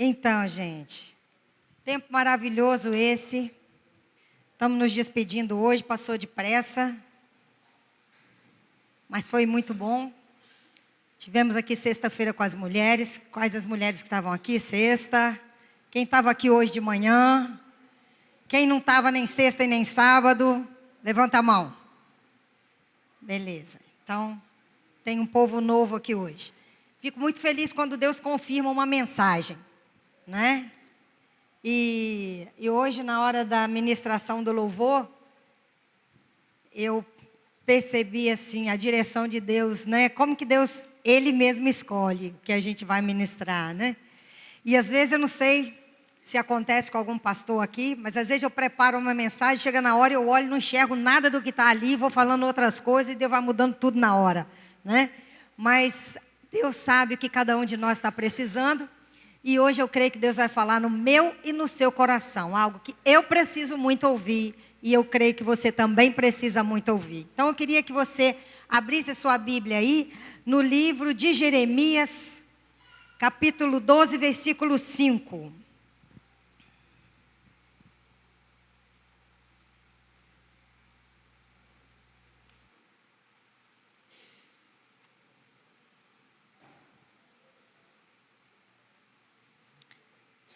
Então, gente, tempo maravilhoso esse. Estamos nos despedindo hoje, passou depressa, mas foi muito bom. Tivemos aqui sexta-feira com as mulheres. Quais as mulheres que estavam aqui sexta? Quem estava aqui hoje de manhã? Quem não estava nem sexta e nem sábado? Levanta a mão. Beleza. Então, tem um povo novo aqui hoje. Fico muito feliz quando Deus confirma uma mensagem, né? E hoje, na hora da ministração do louvor, eu percebi assim a direção de Deus, né? Como que Deus, Ele mesmo escolhe o que a gente vai ministrar, né? E às vezes eu não sei se acontece com algum pastor aqui, mas às vezes eu preparo uma mensagem, chega na hora, eu olho, não enxergo nada do que está ali, vou falando outras coisas e Deus vai mudando tudo na hora, né? Mas Deus sabe o que cada um de nós está precisando. E hoje eu creio que Deus vai falar no meu e no seu coração, algo que eu preciso muito ouvir e eu creio que você também precisa muito ouvir. Então eu queria que você abrisse a sua Bíblia aí no livro de Jeremias, capítulo 12, versículo 5.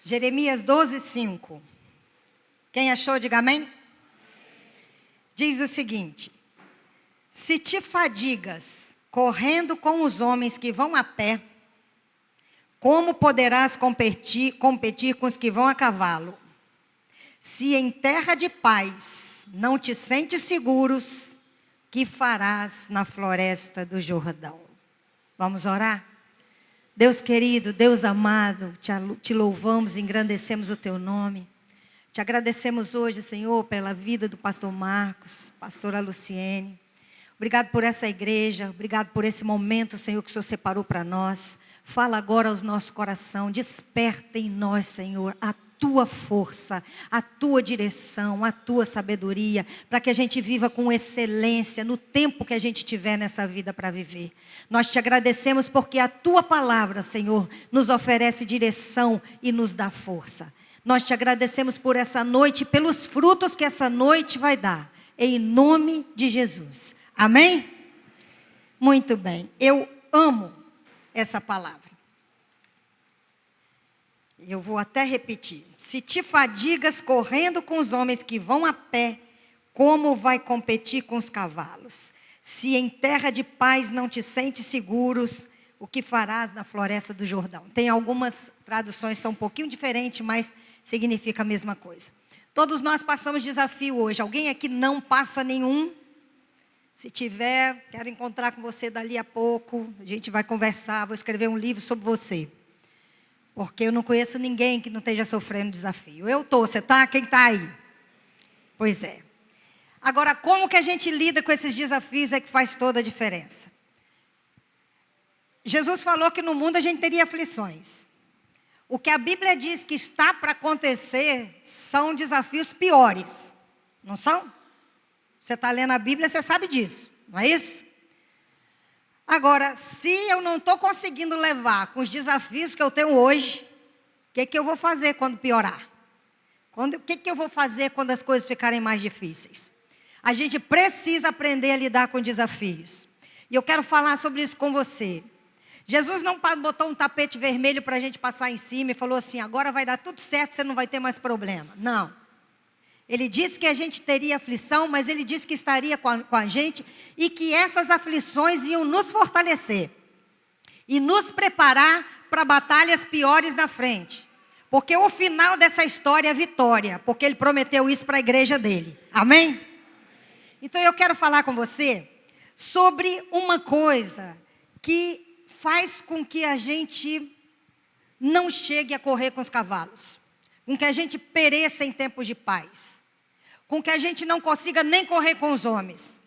Jeremias 12, 5. Quem achou, diga amém. Diz o seguinte: se te fadigas correndo com os homens que vão a pé, como poderás competir com os que vão a cavalo? Se em terra de paz não te sentes seguros, que farás na floresta do Jordão? Vamos orar? Deus querido, Deus amado, te louvamos, engrandecemos o teu nome. Te agradecemos hoje, Senhor, pela vida do pastor Marcos, pastora Luciene. Obrigado por essa igreja, obrigado por esse momento, Senhor, que o Senhor separou para nós. Fala agora aos nossos corações, desperta em nós, Senhor, a tua força, a tua direção, a tua sabedoria, para que a gente viva com excelência no tempo que a gente tiver nessa vida para viver. Nós te agradecemos porque a tua palavra, Senhor, nos oferece direção e nos dá força. Nós te agradecemos por essa noite, pelos frutos que essa noite vai dar, em nome de Jesus. Amém? Muito bem, eu amo essa palavra. Eu vou até repetir. Se te fadigas correndo com os homens que vão a pé, como vai competir com os cavalos? Se em terra de paz não te sentes seguros, o que farás na floresta do Jordão? Tem algumas traduções que são um pouquinho diferentes, mas significa a mesma coisa. Todos nós passamos desafio hoje. Alguém aqui não passa nenhum? Se tiver, quero encontrar com você dali a pouco. A gente vai conversar, vou escrever um livro sobre você. Porque eu não conheço ninguém que não esteja sofrendo desafio. Eu estou, você está? Quem está aí? Pois é. Agora, como que a gente lida com esses desafios é que faz toda a diferença. Jesus falou que no mundo a gente teria aflições. O que a Bíblia diz que está para acontecer são desafios piores. Não são? Você está lendo a Bíblia, você sabe disso. Não é isso? Agora, se eu não estou conseguindo levar com os desafios que eu tenho hoje, o que eu vou fazer quando piorar? O que eu vou fazer quando as coisas ficarem mais difíceis? A gente precisa aprender a lidar com desafios. E eu quero falar sobre isso com você. Jesus não botou um tapete vermelho para a gente passar em cima e falou assim, agora vai dar tudo certo, você não vai ter mais problema. Não. Ele disse que a gente teria aflição, mas Ele disse que estaria com a gente e que essas aflições iam nos fortalecer e nos preparar para batalhas piores na frente. Porque o final dessa história é vitória, porque Ele prometeu isso para a igreja dele. Amém? Então eu quero falar com você sobre uma coisa que faz com que a gente não chegue a correr com os cavalos, com que a gente pereça em tempos de paz, com que a gente não consiga nem correr com os homens.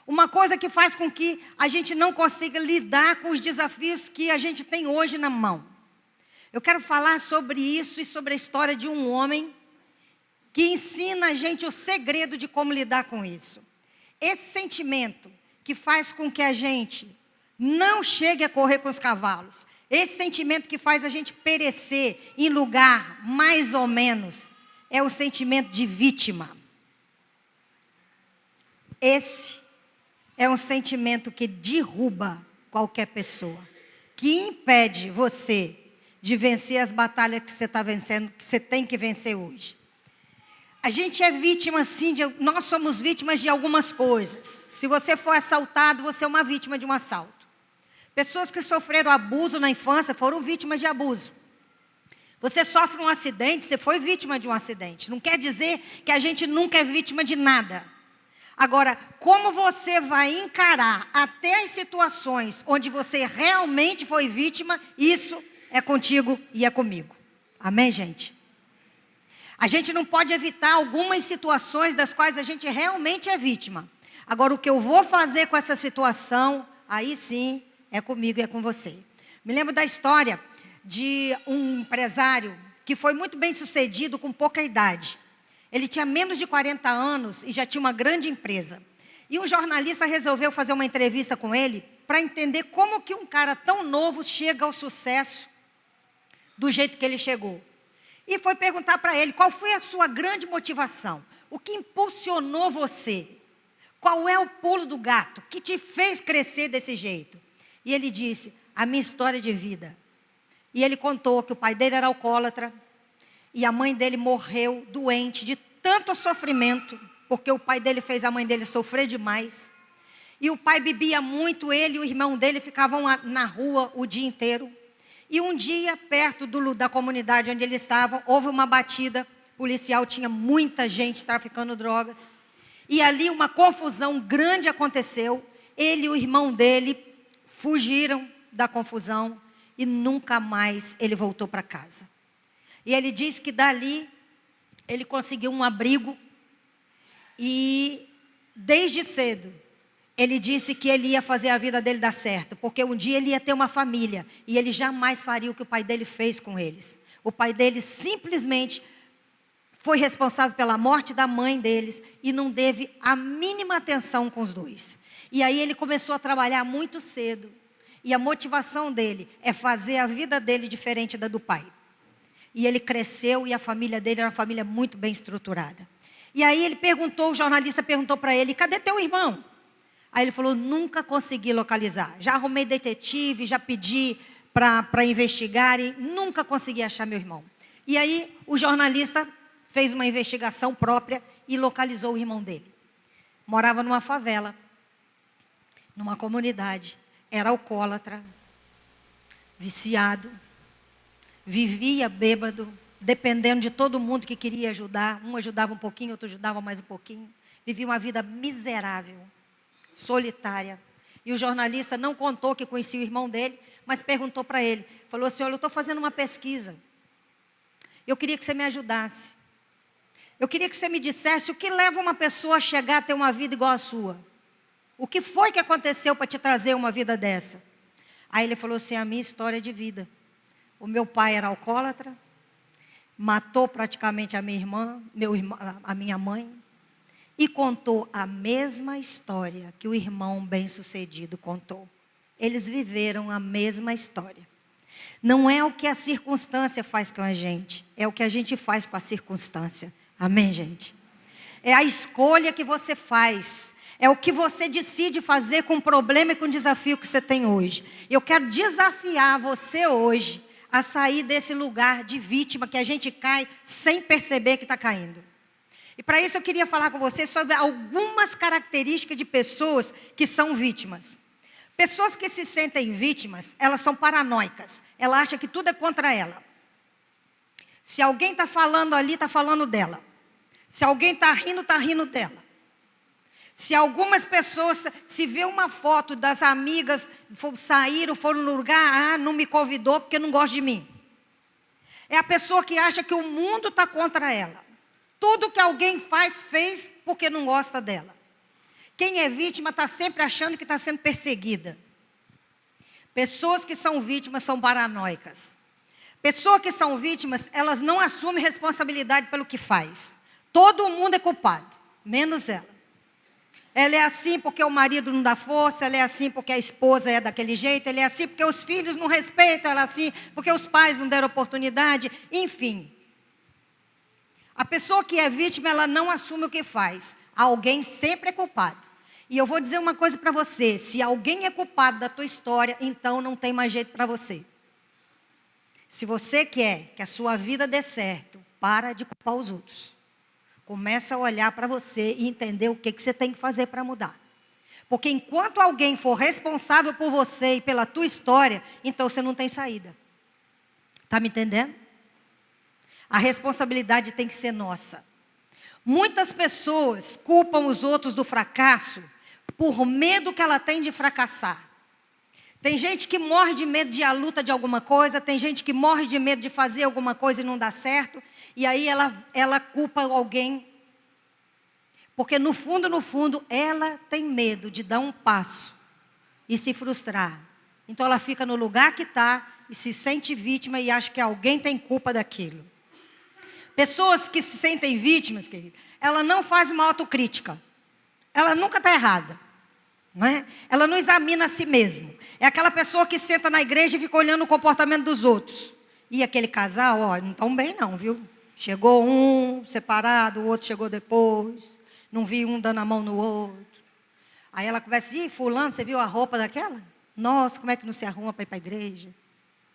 Uma coisa que faz com que a gente não consiga lidar com os desafios que a gente tem hoje na mão. Eu quero falar sobre isso e sobre a história de um homem que ensina a gente o segredo de como lidar com isso. Esse sentimento que faz com que a gente não chegue a correr com os cavalos, Esse sentimento que faz a gente perecer em lugar mais ou menos é o sentimento de vítima. Esse é um sentimento que derruba qualquer pessoa, que impede você de vencer as batalhas que você está vencendo, que você tem que vencer hoje. A gente é vítima, sim, nós somos vítimas de algumas coisas. Se você for assaltado, você é uma vítima de um assalto. Pessoas que sofreram abuso na infância foram vítimas de abuso. Você sofre um acidente, você foi vítima de um acidente. Não quer dizer que a gente nunca é vítima de nada. Agora, como você vai encarar até as situações onde você realmente foi vítima, isso é contigo e é comigo. Amém, gente? A gente não pode evitar algumas situações das quais a gente realmente é vítima. Agora, o que eu vou fazer com essa situação, aí sim, é comigo e é com você. Me lembro da história de um empresário que foi muito bem sucedido com pouca idade. Ele tinha menos de 40 anos e já tinha uma grande empresa. E um jornalista resolveu fazer uma entrevista com ele para entender como que um cara tão novo chega ao sucesso do jeito que ele chegou. E foi perguntar para ele, qual foi a sua grande motivação? O que impulsionou você? Qual é o pulo do gato que te fez crescer desse jeito? E ele disse, a minha história de vida. E ele contou que o pai dele era alcoólatra e a mãe dele morreu doente de tanto sofrimento, porque o pai dele fez a mãe dele sofrer demais. E o pai bebia muito, ele e o irmão dele ficavam na rua o dia inteiro. E um dia, perto da comunidade onde eles estavam, houve uma batida policial, tinha muita gente traficando drogas. E ali uma confusão grande aconteceu. Ele e o irmão dele fugiram da confusão e nunca mais ele voltou para casa. E ele disse que dali ele conseguiu um abrigo e desde cedo ele disse que ele ia fazer a vida dele dar certo, porque um dia ele ia ter uma família e ele jamais faria o que o pai dele fez com eles. O pai dele simplesmente foi responsável pela morte da mãe deles e não teve a mínima atenção com os dois. E aí ele começou a trabalhar muito cedo. E a motivação dele é fazer a vida dele diferente da do pai. E ele cresceu e a família dele era uma família muito bem estruturada. E aí ele perguntou, o jornalista perguntou para ele, cadê teu irmão? Aí ele falou, nunca consegui localizar. Já arrumei detetive, já pedi para investigar e nunca consegui achar meu irmão. E aí o jornalista fez uma investigação própria e localizou o irmão dele. Morava numa favela, numa comunidade, era alcoólatra, viciado, vivia bêbado, dependendo de todo mundo que queria ajudar. Um ajudava um pouquinho, outro ajudava mais um pouquinho. Vivia uma vida miserável, solitária. E o jornalista não contou que conhecia o irmão dele, mas perguntou para ele. Falou assim, olha, eu estou fazendo uma pesquisa. Eu queria que você me ajudasse. Eu queria que você me dissesse o que leva uma pessoa a chegar a ter uma vida igual à sua. O que foi que aconteceu para te trazer uma vida dessa? Aí ele falou assim, a minha história de vida. O meu pai era alcoólatra, matou praticamente a minha irmã, a minha mãe, e contou a mesma história que o irmão bem-sucedido contou. Eles viveram a mesma história. Não é o que a circunstância faz com a gente, é o que a gente faz com a circunstância. Amém, gente? É a escolha que você faz, é o que você decide fazer com o problema e com o desafio que você tem hoje. Eu quero desafiar você hoje a sair desse lugar de vítima que a gente cai sem perceber que está caindo. E para isso eu queria falar com você sobre algumas características de pessoas que são vítimas. Pessoas que se sentem vítimas, elas são paranoicas. Ela acha que tudo é contra ela. Se alguém está falando ali, está falando dela. Se alguém está rindo dela. Se algumas pessoas, se vê uma foto das amigas, foram no lugar, não me convidou porque não gosta de mim. É a pessoa que acha que o mundo está contra ela. Tudo que alguém fez porque não gosta dela. Quem é vítima está sempre achando que está sendo perseguida. Pessoas que são vítimas são paranoicas. Pessoas que são vítimas, elas não assumem responsabilidade pelo que faz. Todo mundo é culpado, menos ela. Ela é assim porque o marido não dá força, ela é assim porque a esposa é daquele jeito, ela é assim porque os filhos não respeitam, ela é assim porque os pais não deram oportunidade, enfim. A pessoa que é vítima, ela não assume o que faz. Alguém sempre é culpado. E eu vou dizer uma coisa para você, se alguém é culpado da tua história, então não tem mais jeito para você. Se você quer que a sua vida dê certo, para de culpar os outros. Começa a olhar para você e entender o que você tem que fazer para mudar. Porque enquanto alguém for responsável por você e pela tua história, então você não tem saída. Está me entendendo? A responsabilidade tem que ser nossa. Muitas pessoas culpam os outros do fracasso por medo que ela tem de fracassar. Tem gente que morre de medo de ir à luta de alguma coisa, tem gente que morre de medo de fazer alguma coisa e não dá certo, e aí ela culpa alguém, porque no fundo, ela tem medo de dar um passo e se frustrar. Então ela fica no lugar que está e se sente vítima e acha que alguém tem culpa daquilo. Pessoas que se sentem vítimas, querido, ela não faz uma autocrítica. Ela nunca está errada. Não é? Ela não examina a si mesma. É aquela pessoa que senta na igreja e fica olhando o comportamento dos outros. E aquele casal, ó, não estão bem não, viu? Chegou um separado, o outro chegou depois. Não vi um dando a mão no outro. Aí ela começa, ih, fulano, você viu a roupa daquela? Nossa, como é que não se arruma para ir para a igreja?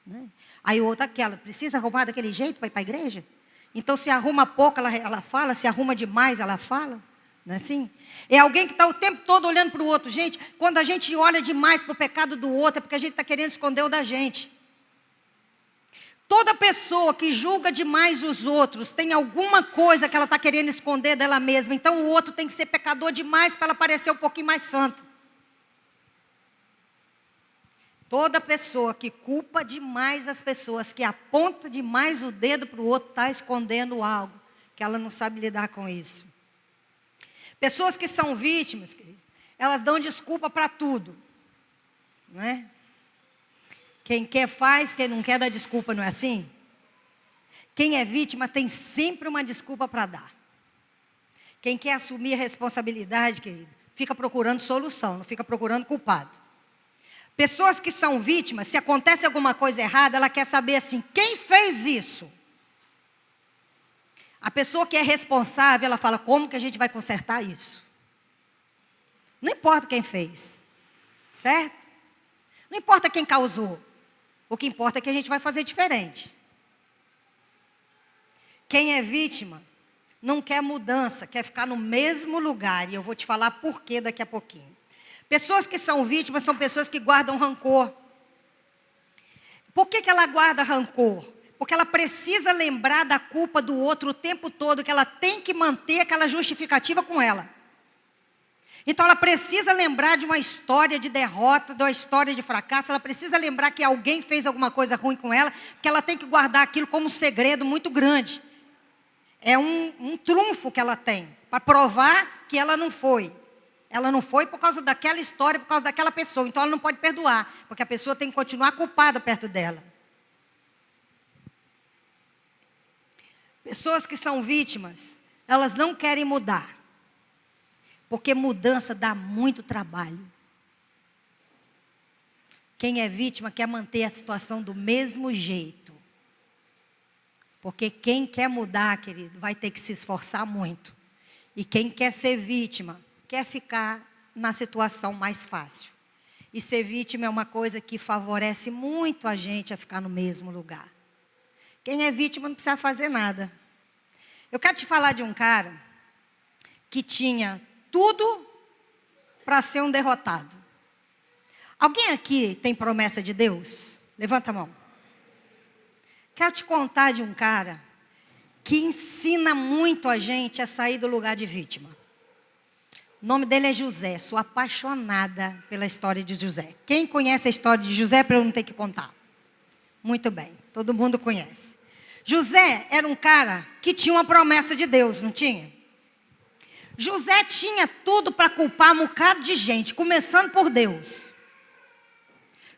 Né? Aí o outro, aquela, precisa arrumar daquele jeito para ir para a igreja? Então se arruma pouco, ela fala, se arruma demais, ela fala. Não é assim? É alguém que está o tempo todo olhando para o outro. Gente, quando a gente olha demais para o pecado do outro, é porque a gente está querendo esconder o da gente. Toda pessoa que julga demais os outros, tem alguma coisa que ela está querendo esconder dela mesma. Então o outro tem que ser pecador demais para ela parecer um pouquinho mais santa. Toda pessoa que culpa demais as pessoas, que aponta demais o dedo para o outro, está escondendo algo, que ela não sabe lidar com isso. Pessoas que são vítimas, querido, elas dão desculpa para tudo. Não é? Quem quer faz, quem não quer dá desculpa, não é assim? Quem é vítima tem sempre uma desculpa para dar. Quem quer assumir a responsabilidade, querido, fica procurando solução, não fica procurando culpado. Pessoas que são vítimas, se acontece alguma coisa errada, ela quer saber assim, quem fez isso? A pessoa que é responsável, ela fala, como que a gente vai consertar isso? Não importa quem fez, certo? Não importa quem causou. O que importa é que a gente vai fazer diferente. Quem é vítima não quer mudança, quer ficar no mesmo lugar. E eu vou te falar por quê daqui a pouquinho. Pessoas que são vítimas são pessoas que guardam rancor. Por que ela guarda rancor? Porque ela precisa lembrar da culpa do outro o tempo todo, que ela tem que manter aquela justificativa com ela. Então ela precisa lembrar de uma história de derrota, de uma história de fracasso, ela precisa lembrar que alguém fez alguma coisa ruim com ela, que ela tem que guardar aquilo como um segredo muito grande. É um trunfo que ela tem, para provar que ela não foi. Ela não foi por causa daquela história, por causa daquela pessoa. Então ela não pode perdoar, porque a pessoa tem que continuar culpada perto dela. Pessoas que são vítimas, elas não querem mudar. Porque mudança dá muito trabalho. Quem é vítima quer manter a situação do mesmo jeito. Porque quem quer mudar, querido, vai ter que se esforçar muito. E quem quer ser vítima, quer ficar na situação mais fácil. E ser vítima é uma coisa que favorece muito a gente a ficar no mesmo lugar. Quem é vítima não precisa fazer nada. Eu quero te falar de um cara que tinha tudo para ser um derrotado. Alguém aqui tem promessa de Deus? Levanta a mão. Quero te contar de um cara que ensina muito a gente a sair do lugar de vítima. O nome dele é José. Sou apaixonada pela história de José. Quem conhece a história de José para eu não ter que contar? Muito bem, todo mundo conhece. José era um cara que tinha uma promessa de Deus, não tinha? José tinha tudo para culpar um bocado de gente, começando por Deus.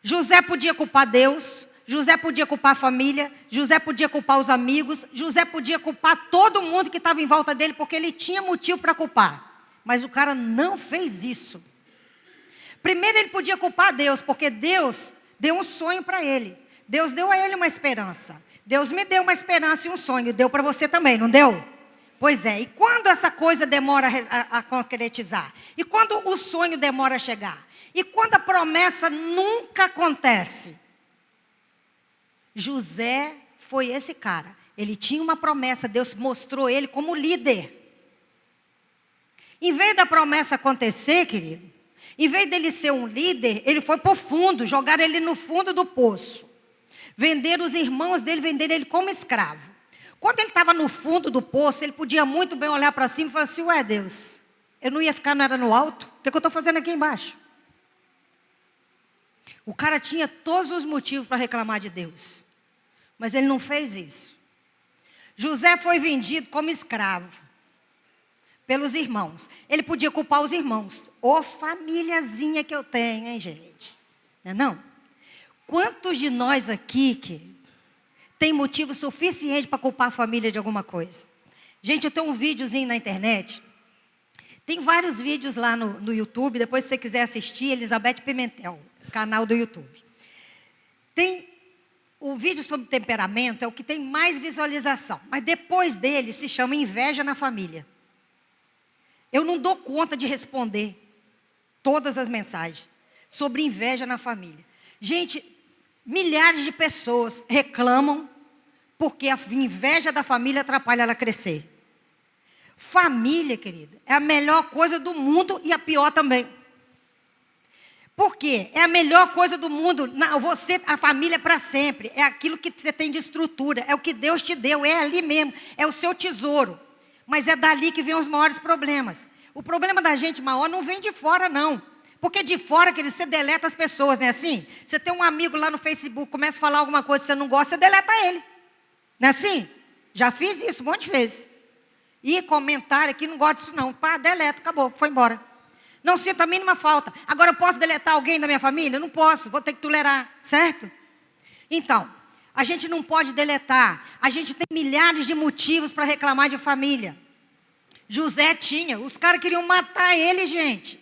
José podia culpar Deus, José podia culpar a família, José podia culpar os amigos, José podia culpar todo mundo que estava em volta dele, porque ele tinha motivo para culpar. Mas o cara não fez isso. Primeiro ele podia culpar Deus, porque Deus deu um sonho para ele. Deus deu a ele uma esperança. Deus me deu uma esperança e um sonho. Deu para você também, não deu? Pois é. E quando essa coisa demora a concretizar? E quando o sonho demora a chegar? E quando a promessa nunca acontece? José foi esse cara. Ele tinha uma promessa. Deus mostrou ele como líder. Em vez da promessa acontecer, querido, em vez dele ser um líder, ele foi para o fundo, jogaram ele no fundo do poço. Venderam os irmãos dele, venderam ele como escravo. Quando ele estava no fundo do poço, ele podia muito bem olhar para cima e falar assim, ué Deus, eu não ia ficar nada no alto? O que eu estou fazendo aqui embaixo? O cara tinha todos os motivos para reclamar de Deus. Mas ele não fez isso. José foi vendido como escravo pelos irmãos. Ele podia culpar os irmãos. Ô famíliazinha que eu tenho, hein, gente? Não é não? Quantos de nós aqui, querido, tem motivo suficiente para culpar a família de alguma coisa? Gente, eu tenho um videozinho na internet. Tem vários vídeos lá no YouTube. Depois, se você quiser assistir, Elizabeth Pimentel, canal do YouTube. Tem o vídeo sobre temperamento, é o que tem mais visualização. Mas depois dele, se chama Inveja na Família. Eu não dou conta de responder todas as mensagens sobre inveja na família. Gente, milhares de pessoas reclamam porque a inveja da família atrapalha ela a crescer. Família, querida, é a melhor coisa do mundo e a pior também. Por quê? É a melhor coisa do mundo. Você, a família é para sempre. É aquilo que você tem de estrutura. É o que Deus te deu. É ali mesmo. É o seu tesouro. Mas é dali que vem os maiores problemas. O problema da gente maior não vem de fora, não. Porque de fora, querido, você deleta as pessoas, não é assim? Você tem um amigo lá no Facebook, começa a falar alguma coisa que você não gosta, você deleta ele. Não é assim? Já fiz isso um monte de vezes. E comentário aqui, não gosto disso não. Pá, deleta, acabou, foi embora. Não sinto a mínima falta. Agora eu posso deletar alguém da minha família? Não posso, vou ter que tolerar, certo? Então, a gente não pode deletar. A gente tem milhares de motivos para reclamar de família. José tinha, os caras queriam matar ele, gente.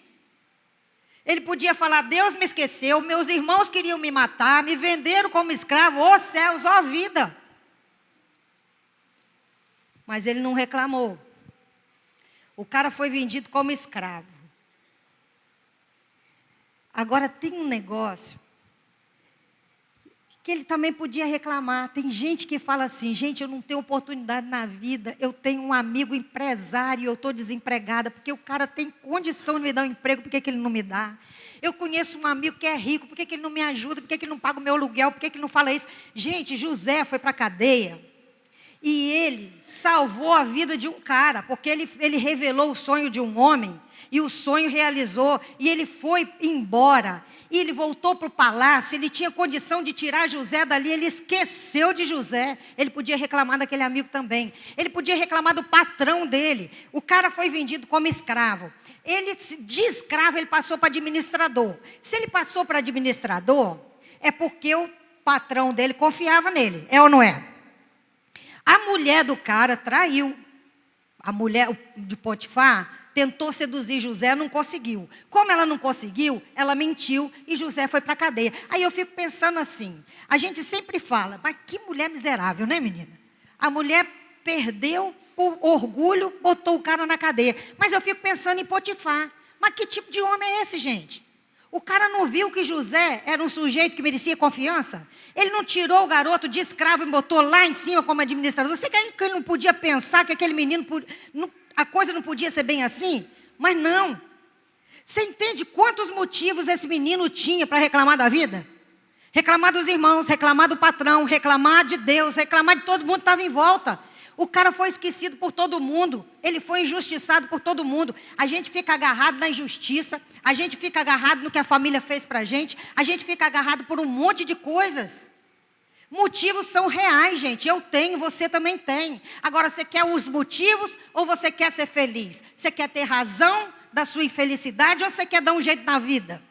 Ele podia falar, Deus me esqueceu, meus irmãos queriam me matar, me venderam como escravo, ó céus, ó vida. Mas ele não reclamou. O cara foi vendido como escravo. Agora tem um negócio que ele também podia reclamar. Tem gente que fala assim, gente, eu não tenho oportunidade na vida, eu tenho um amigo empresário, eu estou desempregada, porque o cara tem condição de me dar um emprego, por que ele não me dá? Eu conheço um amigo que é rico, por que ele não me ajuda? Por que ele não paga o meu aluguel? Por que ele não fala isso? Gente, José foi para a cadeia e ele salvou a vida de um cara, porque ele revelou o sonho de um homem, e o sonho realizou, e ele foi embora. E ele voltou para o palácio, ele tinha condição de tirar José dali, ele esqueceu de José. Ele podia reclamar daquele amigo também. Ele podia reclamar do patrão dele. O cara foi vendido como escravo. Ele, de escravo, ele passou para administrador. Se ele passou para administrador, é porque o patrão dele confiava nele. É ou não é? A mulher do cara traiu. A mulher de Potifar tentou seduzir José, não conseguiu. Como ela não conseguiu, ela mentiu e José foi para a cadeia. Aí eu fico pensando assim, a gente sempre fala, mas que mulher miserável, né, menina? A mulher perdeu por orgulho, botou o cara na cadeia. Mas eu fico pensando em Potifar. Mas que tipo de homem é esse, gente? O cara não viu que José era um sujeito que merecia confiança? Ele não tirou o garoto de escravo e botou lá em cima como administrador? Você quer que ele não podia pensar que aquele menino... A coisa não podia ser bem assim? Mas não. Você entende quantos motivos esse menino tinha para reclamar da vida? Reclamar dos irmãos, reclamar do patrão, reclamar de Deus, reclamar de todo mundo que estava em volta. O cara foi esquecido por todo mundo. Ele foi injustiçado por todo mundo. A gente fica agarrado na injustiça. A gente fica agarrado no que a família fez para a gente fica agarrado por um monte de coisas. Motivos são reais, gente. Eu tenho, você também tem. Agora, você quer os motivos ou você quer ser feliz? Você quer ter razão da sua infelicidade ou você quer dar um jeito na vida?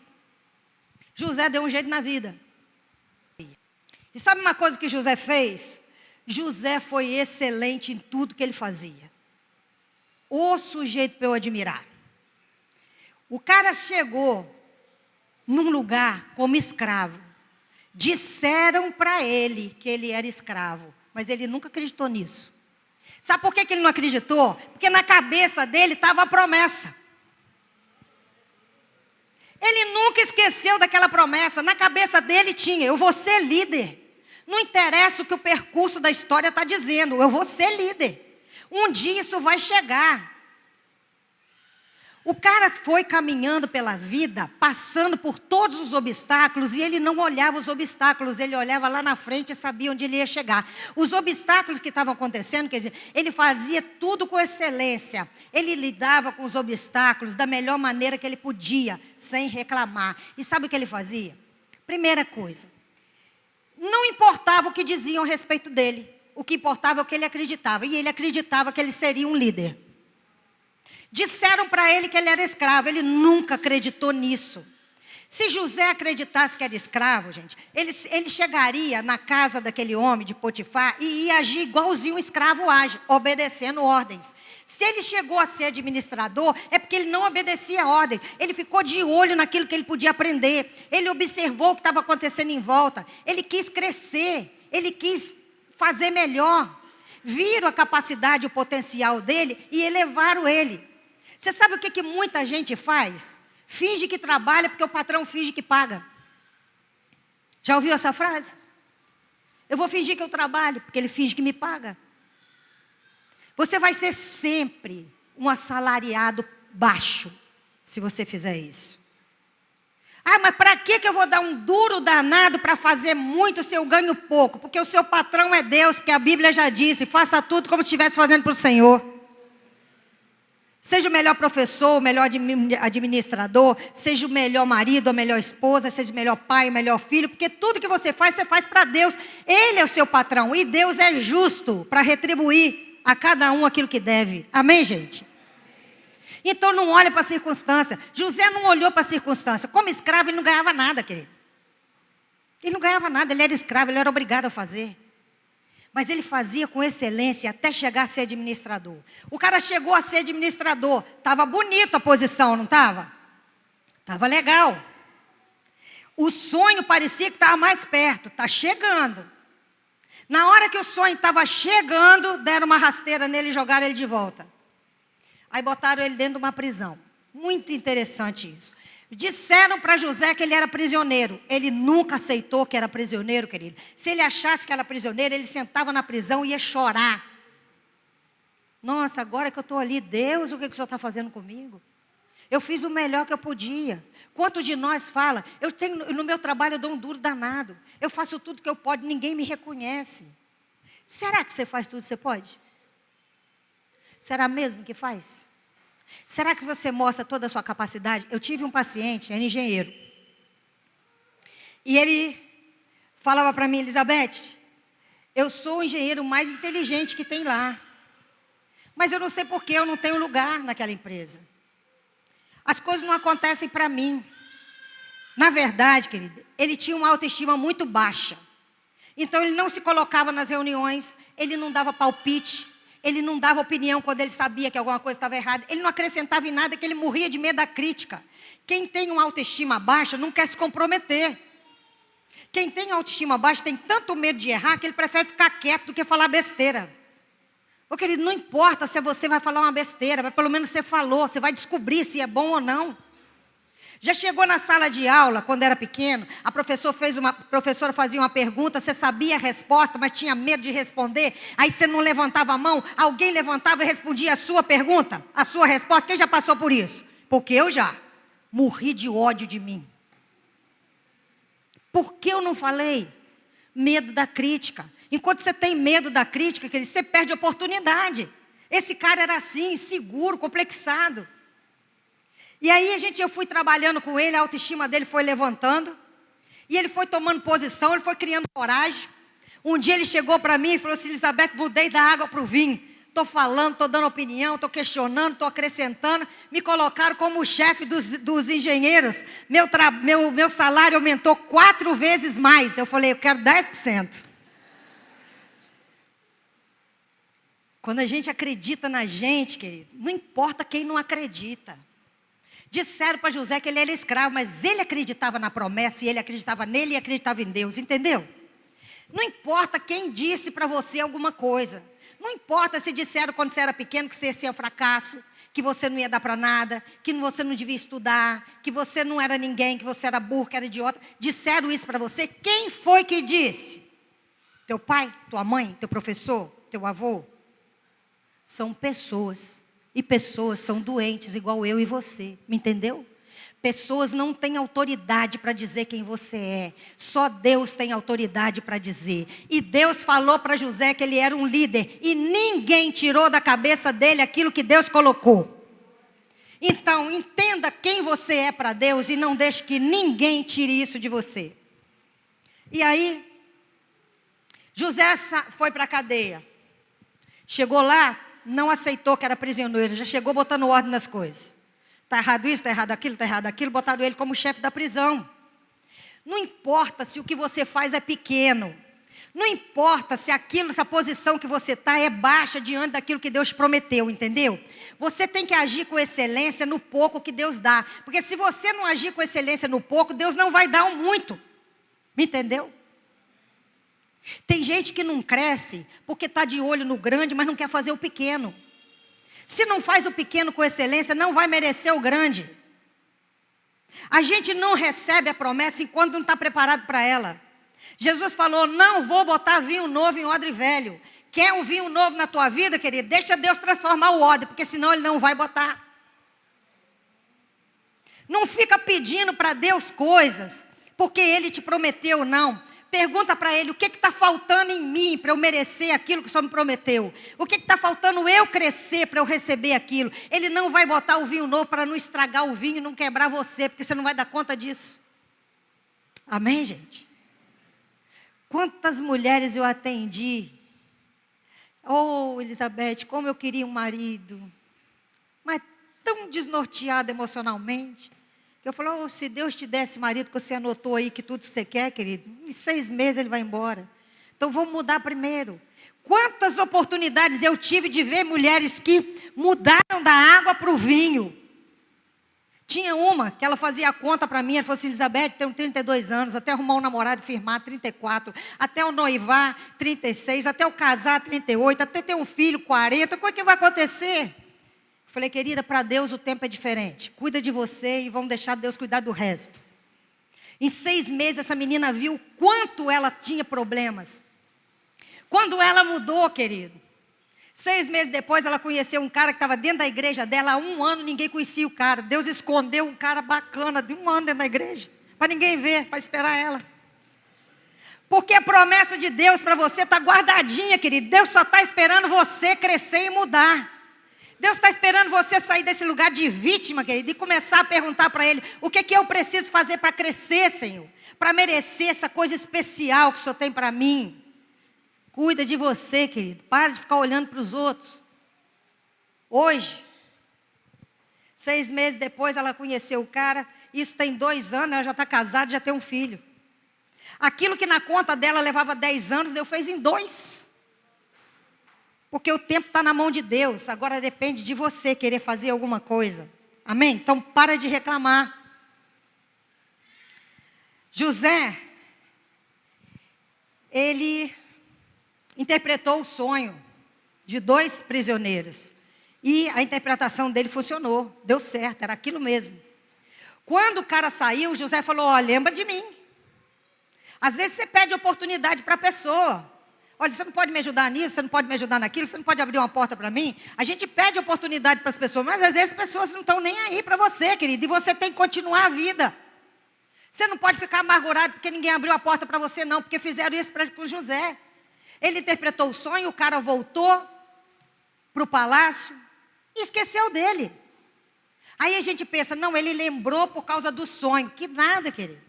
José deu um jeito na vida. E sabe uma coisa que José fez? José foi excelente em tudo que ele fazia. O sujeito para eu admirar. O cara chegou num lugar como escravo. Disseram para ele que ele era escravo, mas ele nunca acreditou nisso. Sabe por que ele não acreditou? Porque na cabeça dele estava a promessa. Ele nunca esqueceu daquela promessa. Na cabeça dele tinha: eu vou ser líder. Não interessa o que o percurso da história está dizendo, eu vou ser líder. Um dia isso vai chegar. O cara foi caminhando pela vida, passando por todos os obstáculos, e ele não olhava os obstáculos, ele olhava lá na frente e sabia onde ele ia chegar. Os obstáculos que estavam acontecendo, quer dizer, ele fazia tudo com excelência. Ele lidava com os obstáculos da melhor maneira que ele podia, sem reclamar. E sabe o que ele fazia? Primeira coisa, não importava o que diziam a respeito dele. O que importava é o que ele acreditava. E ele acreditava que ele seria um líder. Disseram para ele que ele era escravo, ele nunca acreditou nisso. Se José acreditasse que era escravo, gente, ele chegaria na casa daquele homem de Potifar e ia agir igualzinho um escravo age, obedecendo ordens. Se ele chegou a ser administrador, é porque ele não obedecia a ordem. Ele ficou de olho naquilo que ele podia aprender. Ele observou o que estava acontecendo em volta. Ele quis crescer, ele quis fazer melhor. Viram a capacidade, o potencial dele e elevaram ele. Você sabe o que muita gente faz? Finge que trabalha porque o patrão finge que paga. Já ouviu essa frase? Eu vou fingir que eu trabalho porque ele finge que me paga. Você vai ser sempre um assalariado baixo se você fizer isso. Ah, mas para que eu vou dar um duro danado para fazer muito se eu ganho pouco? Porque o seu patrão é Deus, porque a Bíblia já disse: faça tudo como se estivesse fazendo para o Senhor. Seja o melhor professor, o melhor administrador, seja o melhor marido, a melhor esposa, seja o melhor pai, o melhor filho, porque tudo que você faz para Deus. Ele é o seu patrão e Deus é justo para retribuir a cada um aquilo que deve. Amém, gente? Então não olha para a circunstância. José não olhou para a circunstância. Como escravo ele não ganhava nada, querido. Ele não ganhava nada, ele era escravo, ele era obrigado a fazer. Mas ele fazia com excelência até chegar a ser administrador. O cara chegou a ser administrador. Estava bonito a posição, não estava? Estava legal. O sonho parecia que estava mais perto. Está chegando. Na hora que o sonho estava chegando, deram uma rasteira nele e jogaram ele de volta. Aí botaram ele dentro de uma prisão. Muito interessante isso. Disseram para José que ele era prisioneiro. Ele nunca aceitou que era prisioneiro, querido. Se ele achasse que era prisioneiro, ele sentava na prisão e ia chorar. Nossa, agora que eu estou ali, Deus, o que o Senhor está fazendo comigo? Eu fiz o melhor que eu podia. Quantos de nós fala? No meu trabalho eu dou um duro danado. Eu faço tudo que eu posso, ninguém me reconhece. Será que você faz tudo que você pode? Será mesmo que faz? Será que você mostra toda a sua capacidade? Eu tive um paciente, era engenheiro. E ele falava para mim: Elizabeth, eu sou o engenheiro mais inteligente que tem lá. Mas eu não sei por que eu não tenho lugar naquela empresa. As coisas não acontecem para mim. Na verdade, querido, ele tinha uma autoestima muito baixa. Então ele não se colocava nas reuniões, ele não dava palpite. Ele não dava opinião quando ele sabia que alguma coisa estava errada. Ele não acrescentava em nada, que ele morria de medo da crítica. Quem tem uma autoestima baixa não quer se comprometer. Quem tem autoestima baixa tem tanto medo de errar que ele prefere ficar quieto do que falar besteira. Ô querido, não importa se você vai falar uma besteira, mas pelo menos você falou, você vai descobrir se é bom ou não. Já chegou na sala de aula, quando era pequeno, a professora fazia uma pergunta, você sabia a resposta, mas tinha medo de responder, aí você não levantava a mão, alguém levantava e respondia a sua pergunta, a sua resposta. Quem já passou por isso? Porque eu já morri de ódio de mim. Por que eu não falei? Medo da crítica. Enquanto você tem medo da crítica, você perde a oportunidade. Esse cara era assim, seguro, complexado. E aí eu fui trabalhando com ele, a autoestima dele foi levantando. E ele foi tomando posição, ele foi criando coragem. Um dia ele chegou para mim e falou assim: Elizabeth, mudei da água para o vinho. Estou falando, estou dando opinião, estou questionando, estou acrescentando. Me colocaram como chefe dos engenheiros. Meu salário aumentou 4 vezes mais. Eu falei: eu quero 10%. Quando a gente acredita na gente, querido, não importa quem não acredita. Disseram para José que ele era escravo, mas ele acreditava na promessa, e ele acreditava nele e acreditava em Deus, entendeu? Não importa quem disse para você alguma coisa. Não importa se disseram quando você era pequeno que você ia ser um fracasso, que você não ia dar para nada, que você não devia estudar, que você não era ninguém, que você era burro, que era idiota. Disseram isso para você. Quem foi que disse? Teu pai, tua mãe, teu professor, teu avô? São pessoas. E pessoas são doentes, igual eu e você. Me entendeu? Pessoas não têm autoridade para dizer quem você é. Só Deus tem autoridade para dizer. E Deus falou para José que ele era um líder. E ninguém tirou da cabeça dele aquilo que Deus colocou. Então, entenda quem você é para Deus e não deixe que ninguém tire isso de você. E aí, José foi para a cadeia. Chegou lá, não aceitou que era prisioneiro. Já chegou botando ordem nas coisas. Está errado isso, está errado aquilo, botaram ele como chefe da prisão. Não importa se o que você faz é pequeno. Não importa se a posição que você está é baixa diante daquilo que Deus prometeu, entendeu? Você tem que agir com excelência no pouco que Deus dá. Porque se você não agir com excelência no pouco, Deus não vai dar o muito. Me entendeu? Tem gente que não cresce porque está de olho no grande, mas não quer fazer o pequeno. Se não faz o pequeno com excelência, não vai merecer o grande. A gente não recebe a promessa enquanto não está preparado para ela. Jesus falou, não vou botar vinho novo em odre velho. Quer um vinho novo na tua vida, querido? Deixa Deus transformar o odre, porque senão Ele não vai botar. Não fica pedindo para Deus coisas, porque Ele te prometeu, não. Pergunta para Ele, o que está faltando em mim para eu merecer aquilo que o Senhor me prometeu? O que está faltando eu crescer para eu receber aquilo? Ele não vai botar o vinho novo para não estragar o vinho e não quebrar você, porque você não vai dar conta disso. Amém, gente? Quantas mulheres eu atendi? Oh, Elizabeth, como eu queria um marido. Mas tão desnorteada emocionalmente. Eu falo, se Deus te desse marido, que você anotou aí que tudo que você quer, querido, em 6 meses ele vai embora. Então vamos mudar primeiro. Quantas oportunidades eu tive de ver mulheres que mudaram da água para o vinho. Tinha uma que ela fazia a conta para mim, ela falou assim, Elizabeth, tenho 32 anos, até arrumar um namorado e firmar 34, até eu noivar 36, até eu casar 38, até ter um filho 40, como é que vai acontecer? Falei, querida, para Deus o tempo é diferente. Cuida de você e vamos deixar Deus cuidar do resto. Em 6 meses essa menina viu quanto ela tinha problemas. Quando ela mudou, querido, 6 meses depois ela conheceu um cara que estava dentro da igreja dela. Há 1 ano ninguém conhecia o cara. Deus escondeu um cara bacana de 1 ano dentro da igreja. Para ninguém ver, para esperar ela. Porque a promessa de Deus para você está guardadinha, querido. Deus só está esperando você crescer e mudar. Deus está esperando você sair desse lugar de vítima, querido, e começar a perguntar para Ele, o que eu preciso fazer para crescer, Senhor? Para merecer essa coisa especial que o Senhor tem para mim. Cuida de você, querido. Para de ficar olhando para os outros. Hoje, 6 meses depois, ela conheceu o cara. Isso tem 2 anos, ela já está casada, já tem um filho. Aquilo que na conta dela levava 10 anos, Deus fez em 2. Porque o tempo está na mão de Deus. Agora depende de você querer fazer alguma coisa. Amém? Então para de reclamar. José, ele interpretou o sonho de 2 prisioneiros. E a interpretação dele funcionou. Deu certo, era aquilo mesmo. Quando o cara saiu, José falou, ó, lembra de mim. Às vezes você pede oportunidade para a pessoa. Olha, você não pode me ajudar nisso, você não pode me ajudar naquilo, você não pode abrir uma porta para mim. A gente pede oportunidade para as pessoas, mas às vezes as pessoas não estão nem aí para você, querido. E você tem que continuar a vida. Você não pode ficar amargurado porque ninguém abriu a porta para você, não. Porque fizeram isso com José. Ele interpretou o sonho, o cara voltou para o palácio e esqueceu dele. Aí a gente pensa, não, ele lembrou por causa do sonho. Que nada, querido.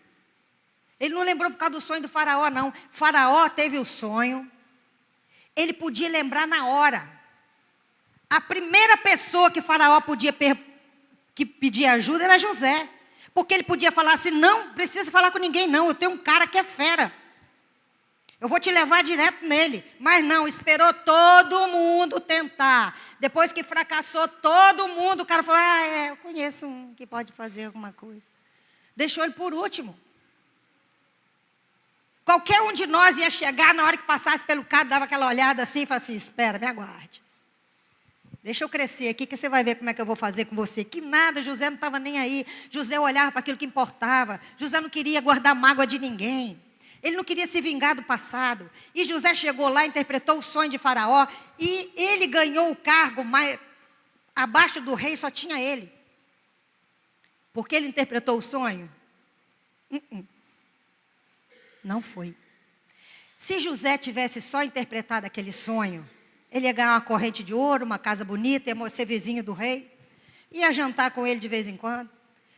Ele não lembrou por causa do sonho do faraó, não. O faraó teve o sonho. Ele podia lembrar na hora. A primeira pessoa que faraó podia pedir ajuda era José. Porque ele podia falar assim, não precisa falar com ninguém não, eu tenho um cara que é fera. Eu vou te levar direto nele. Mas não, esperou todo mundo tentar. Depois que fracassou todo mundo, o cara falou, eu conheço um que pode fazer alguma coisa. Deixou ele por último. Qualquer um de nós ia chegar, na hora que passasse pelo cara, dava aquela olhada assim e falava assim, espera, me aguarde. Deixa eu crescer aqui que você vai ver como é que eu vou fazer com você. Que nada, José não estava nem aí. José olhava para aquilo que importava. José não queria guardar mágoa de ninguém. Ele não queria se vingar do passado. E José chegou lá, interpretou o sonho de Faraó. E ele ganhou o cargo, mas abaixo do rei só tinha ele. Porque ele interpretou o sonho? Não foi. Se José tivesse só interpretado aquele sonho, ele ia ganhar uma corrente de ouro, uma casa bonita, ia ser vizinho do rei, ia jantar com ele de vez em quando,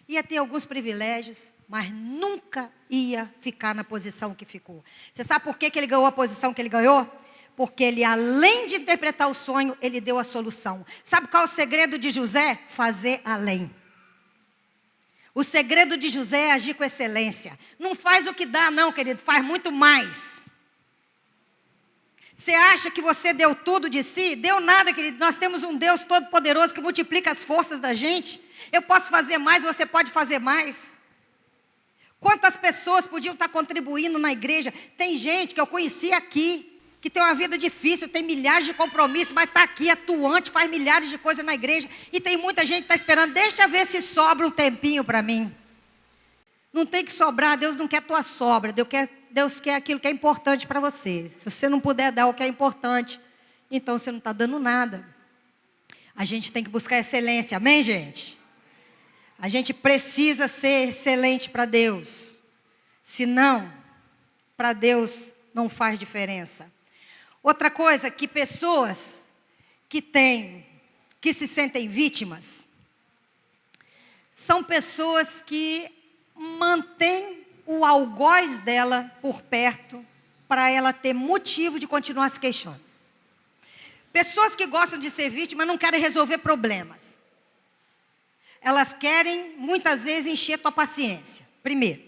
ia ter alguns privilégios, mas nunca ia ficar na posição que ficou. Você sabe por que ele ganhou a posição que ele ganhou? Porque ele, além de interpretar o sonho, ele deu a solução. Sabe qual é o segredo de José? Fazer além. O segredo de José é agir com excelência. Não faz o que dá não, querido, faz muito mais. Você acha que você deu tudo de si? Deu nada, querido. Nós temos um Deus todo-poderoso que multiplica as forças da gente. Eu posso fazer mais, você pode fazer mais. Quantas pessoas podiam estar contribuindo na igreja? Tem gente que eu conheci aqui, que tem uma vida difícil, tem milhares de compromissos, mas está aqui atuante, faz milhares de coisas na igreja. E tem muita gente que está esperando, deixa eu ver se sobra um tempinho para mim. Não tem que sobrar, Deus não quer tua sobra, Deus quer aquilo que é importante para você. Se você não puder dar o que é importante, então você não está dando nada. A gente tem que buscar excelência, amém, gente? A gente precisa ser excelente para Deus. Senão, para Deus não faz diferença. Outra coisa, que pessoas que se sentem vítimas, são pessoas que mantêm o algoz dela por perto, para ela ter motivo de continuar se queixando. Pessoas que gostam de ser vítimas não querem resolver problemas. Elas querem, muitas vezes, encher tua paciência. Primeiro.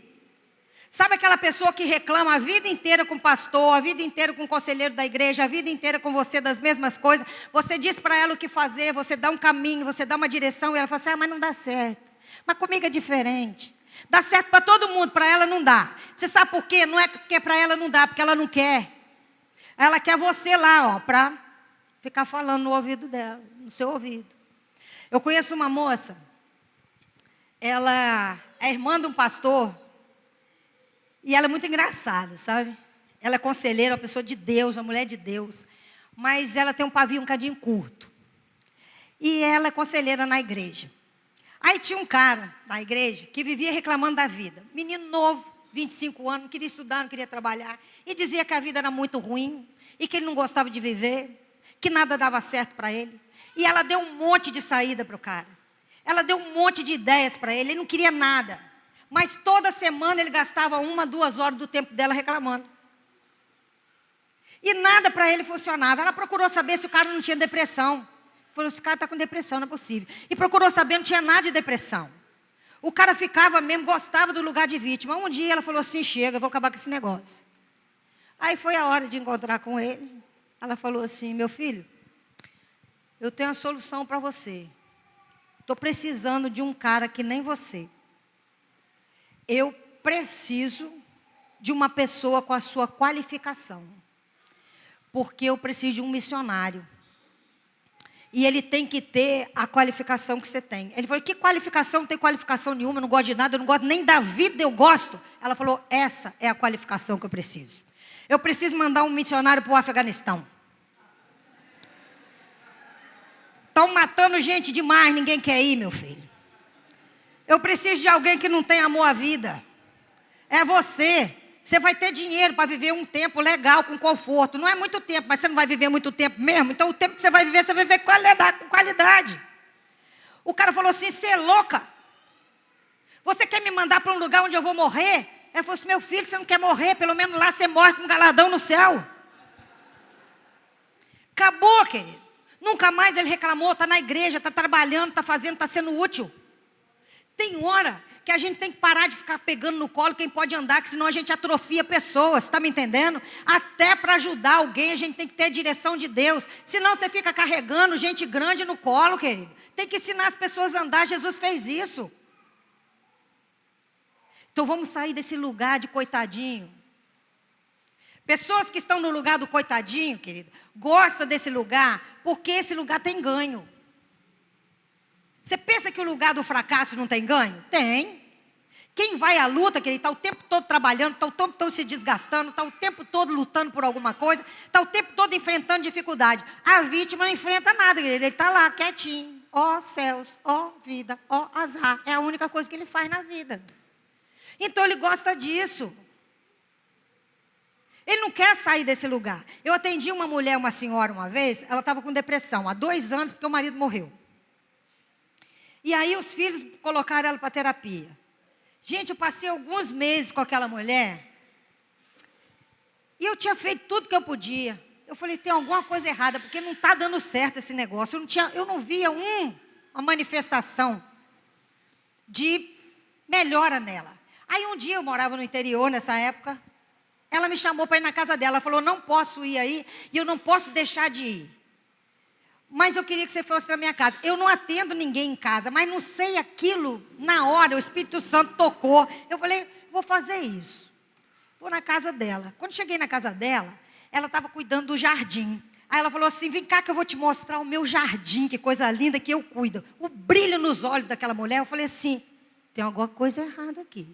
Sabe aquela pessoa que reclama a vida inteira com o pastor, a vida inteira com o conselheiro da igreja, a vida inteira com você das mesmas coisas? Você diz para ela o que fazer, você dá um caminho, você dá uma direção, e ela fala assim, mas não dá certo. Mas comigo é diferente. Dá certo para todo mundo, para ela não dá. Você sabe por quê? Não é porque para ela não dá, porque ela não quer. Ela quer você lá, para ficar falando no ouvido dela, no seu ouvido. Eu conheço uma moça, ela é irmã de um pastor, e ela é muito engraçada, sabe? Ela é conselheira, uma pessoa de Deus, uma mulher de Deus, mas ela tem um pavio um bocadinho curto. E ela é conselheira na igreja. Aí tinha um cara na igreja que vivia reclamando da vida. Menino novo, 25 anos, não queria estudar, não queria trabalhar. E dizia que a vida era muito ruim, e que ele não gostava de viver, que nada dava certo para ele. E ela deu um monte de saída para o cara. Ela deu um monte de ideias para ele, ele não queria nada. Mas toda semana ele gastava 1, 2 horas do tempo dela reclamando. E nada para ele funcionava. Ela procurou saber se o cara não tinha depressão. Falou, esse cara está com depressão, não é possível. E procurou saber, não tinha nada de depressão. O cara ficava mesmo, gostava do lugar de vítima. Um dia ela falou assim, chega, eu vou acabar com esse negócio. Aí foi a hora de encontrar com ele. Ela falou assim, meu filho, eu tenho a solução para você. Estou precisando de um cara que nem você. Eu preciso de uma pessoa com a sua qualificação. Porque eu preciso de um missionário. E ele tem que ter a qualificação que você tem. Ele falou, que qualificação? Não tem qualificação nenhuma, eu não gosto de nada, eu não gosto nem da vida, eu gosto. Ela falou, essa é a qualificação que eu preciso. Eu preciso mandar um missionário para o Afeganistão. Estão matando gente demais, ninguém quer ir, meu filho. Eu preciso de alguém que não tem amor à vida. É você. Você vai ter dinheiro para viver um tempo legal, com conforto. Não é muito tempo, mas você não vai viver muito tempo mesmo. Então o tempo que você vai viver com qualidade. O cara falou assim, você é louca? Você quer me mandar para um lugar onde eu vou morrer? Ela falou assim, meu filho, você não quer morrer? Pelo menos lá você morre com um galardão no céu. Acabou, querido. Nunca mais ele reclamou, está na igreja, está trabalhando, está fazendo, está sendo útil. Tem hora que a gente tem que parar de ficar pegando no colo quem pode andar, que senão a gente atrofia pessoas, está me entendendo? Até para ajudar alguém a gente tem que ter a direção de Deus, senão você fica carregando gente grande no colo, querido. Tem que ensinar as pessoas a andar, Jesus fez isso. Então vamos sair desse lugar de coitadinho. Pessoas que estão no lugar do coitadinho, querido, gostam desse lugar porque esse lugar tem ganho. Você pensa que o lugar do fracasso não tem ganho? Tem. Quem vai à luta, querido, está o tempo todo trabalhando, está o tempo todo se desgastando, está o tempo todo lutando por alguma coisa, está o tempo todo enfrentando dificuldade. A vítima não enfrenta nada, querido, ele está lá quietinho. Ó céus, ó vida, ó azar. É a única coisa que ele faz na vida. Então ele gosta disso. Ele não quer sair desse lugar. Eu atendi uma mulher, uma senhora uma vez, ela estava com depressão, há 2 anos, porque o marido morreu. E aí os filhos colocaram ela para terapia. Gente, eu passei alguns meses com aquela mulher, e eu tinha feito tudo que eu podia. Eu falei, tem alguma coisa errada, porque não está dando certo esse negócio. Eu não via uma manifestação de melhora nela. Aí um dia eu morava no interior nessa época, ela me chamou para ir na casa dela, ela falou, não posso ir aí, e eu não posso deixar de ir. Mas eu queria que você fosse na minha casa. Eu não atendo ninguém em casa, mas não sei aquilo, na hora, o Espírito Santo tocou. Eu falei, vou fazer isso. Vou na casa dela. Quando cheguei na casa dela, ela estava cuidando do jardim. Aí ela falou assim, vem cá que eu vou te mostrar o meu jardim, que coisa linda que eu cuido. O brilho nos olhos daquela mulher, eu falei assim, tem alguma coisa errada aqui.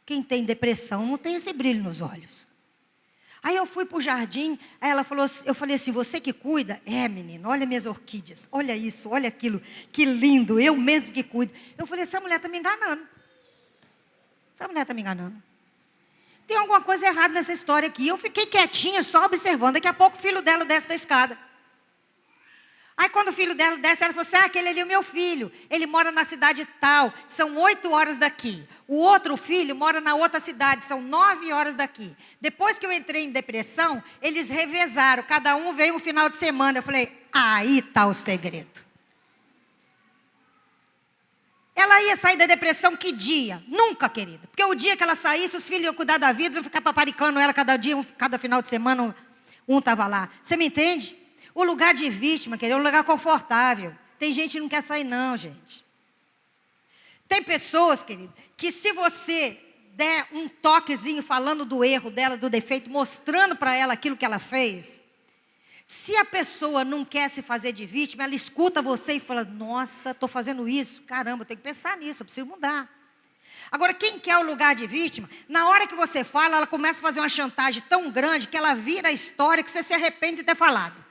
Quem tem depressão não tem esse brilho nos olhos. Aí eu fui para o jardim, aí ela falou, eu falei assim, você que cuida? É, menina, olha minhas orquídeas, olha isso, olha aquilo, que lindo, eu mesmo que cuido. Eu falei, essa mulher está me enganando. Essa mulher está me enganando. Tem alguma coisa errada nessa história aqui. Eu fiquei quietinha, só observando. Daqui a pouco o filho dela desce da escada. Aí quando o filho dela desce, ela falou assim, aquele ali é o meu filho. Ele mora na cidade tal, são 8 horas daqui. O outro filho mora na outra cidade, são 9 horas daqui. Depois que eu entrei em depressão, eles revezaram. Cada um veio um final de semana. Eu falei, aí está o segredo. Ela ia sair da depressão que dia? Nunca, querida. Porque o dia que ela saísse, os filhos iam cuidar da vida, iam ficar paparicando ela cada dia, cada final de semana, um estava lá. Você me entende? O lugar de vítima, querido, é um lugar confortável. Tem gente que não quer sair não, gente. Tem pessoas, querido, que se você der um toquezinho falando do erro dela, do defeito, mostrando para ela aquilo que ela fez, se a pessoa não quer se fazer de vítima, ela escuta você e fala, nossa, estou fazendo isso, caramba, eu tenho que pensar nisso, eu preciso mudar. Agora, quem quer o lugar de vítima, na hora que você fala, ela começa a fazer uma chantagem tão grande que ela vira a história que você se arrepende de ter falado.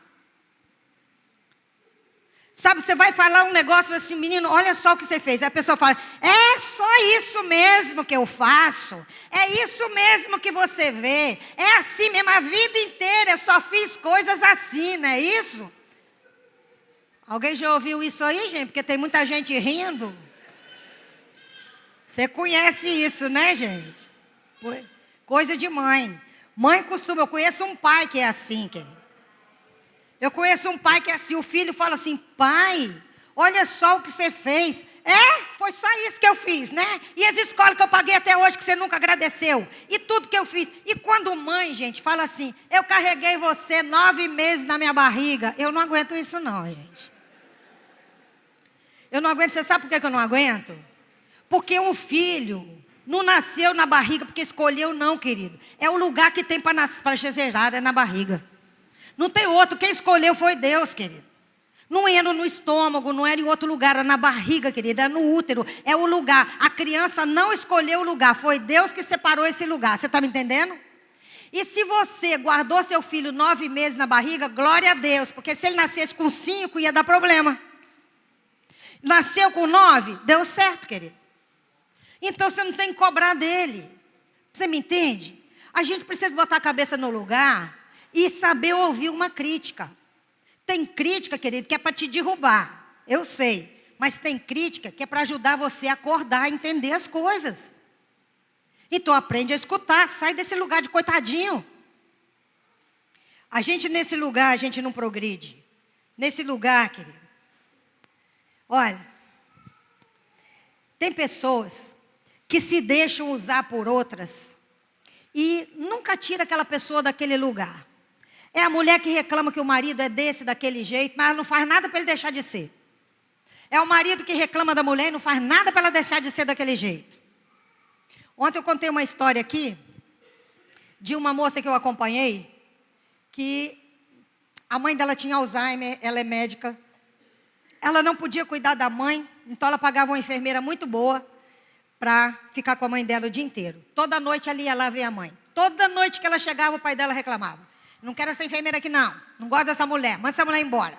Sabe, você vai falar um negócio assim, menino, olha só o que você fez. Aí a pessoa fala, é só isso mesmo que eu faço. É isso mesmo que você vê. É assim mesmo, a vida inteira eu só fiz coisas assim, não é isso? Alguém já ouviu isso aí, gente? Porque tem muita gente rindo. Você conhece isso, né, gente? Coisa de mãe. Mãe costuma, eu conheço um pai que é assim, querido. Eu conheço um pai que é assim, o filho fala assim, pai, olha só o que você fez. É, foi só isso que eu fiz, né? E as escolas que eu paguei até hoje que você nunca agradeceu. E tudo que eu fiz. E quando mãe, gente, fala assim, eu carreguei você 9 meses na minha barriga. Eu não aguento isso não, gente. Eu não aguento, você sabe por que eu não aguento? Porque o filho não nasceu na barriga porque escolheu não, querido. É o lugar que tem para ser gerado, é na barriga. Não tem outro, quem escolheu foi Deus, querido. Não era no estômago, não era em outro lugar, era na barriga, querido, era no útero, é o lugar. A criança não escolheu o lugar, foi Deus que separou esse lugar, você está me entendendo? E se você guardou seu filho 9 meses na barriga, glória a Deus, porque se ele nascesse com 5 ia dar problema. Nasceu com 9, deu certo, querido. Então você não tem que cobrar dele, você me entende? A gente precisa botar a cabeça no lugar e saber ouvir uma crítica. Tem crítica, querido, que é para te derrubar. Eu sei. Mas tem crítica que é para ajudar você a acordar, a entender as coisas. Então aprende a escutar. Sai desse lugar de coitadinho. A gente nesse lugar, a gente não progride. Nesse lugar, querido. Olha. Tem pessoas que se deixam usar por outras e nunca tira aquela pessoa daquele lugar. É a mulher que reclama que o marido é desse, daquele jeito, mas ela não faz nada para ele deixar de ser. É o marido que reclama da mulher e não faz nada para ela deixar de ser daquele jeito. Ontem eu contei uma história aqui de uma moça que eu acompanhei, que a mãe dela tinha Alzheimer, ela é médica. Ela não podia cuidar da mãe, então ela pagava uma enfermeira muito boa para ficar com a mãe dela o dia inteiro. Toda noite ela ia lá ver a mãe. Toda noite que ela chegava, o pai dela reclamava. Não quero essa enfermeira aqui não, não gosto dessa mulher, manda essa mulher embora.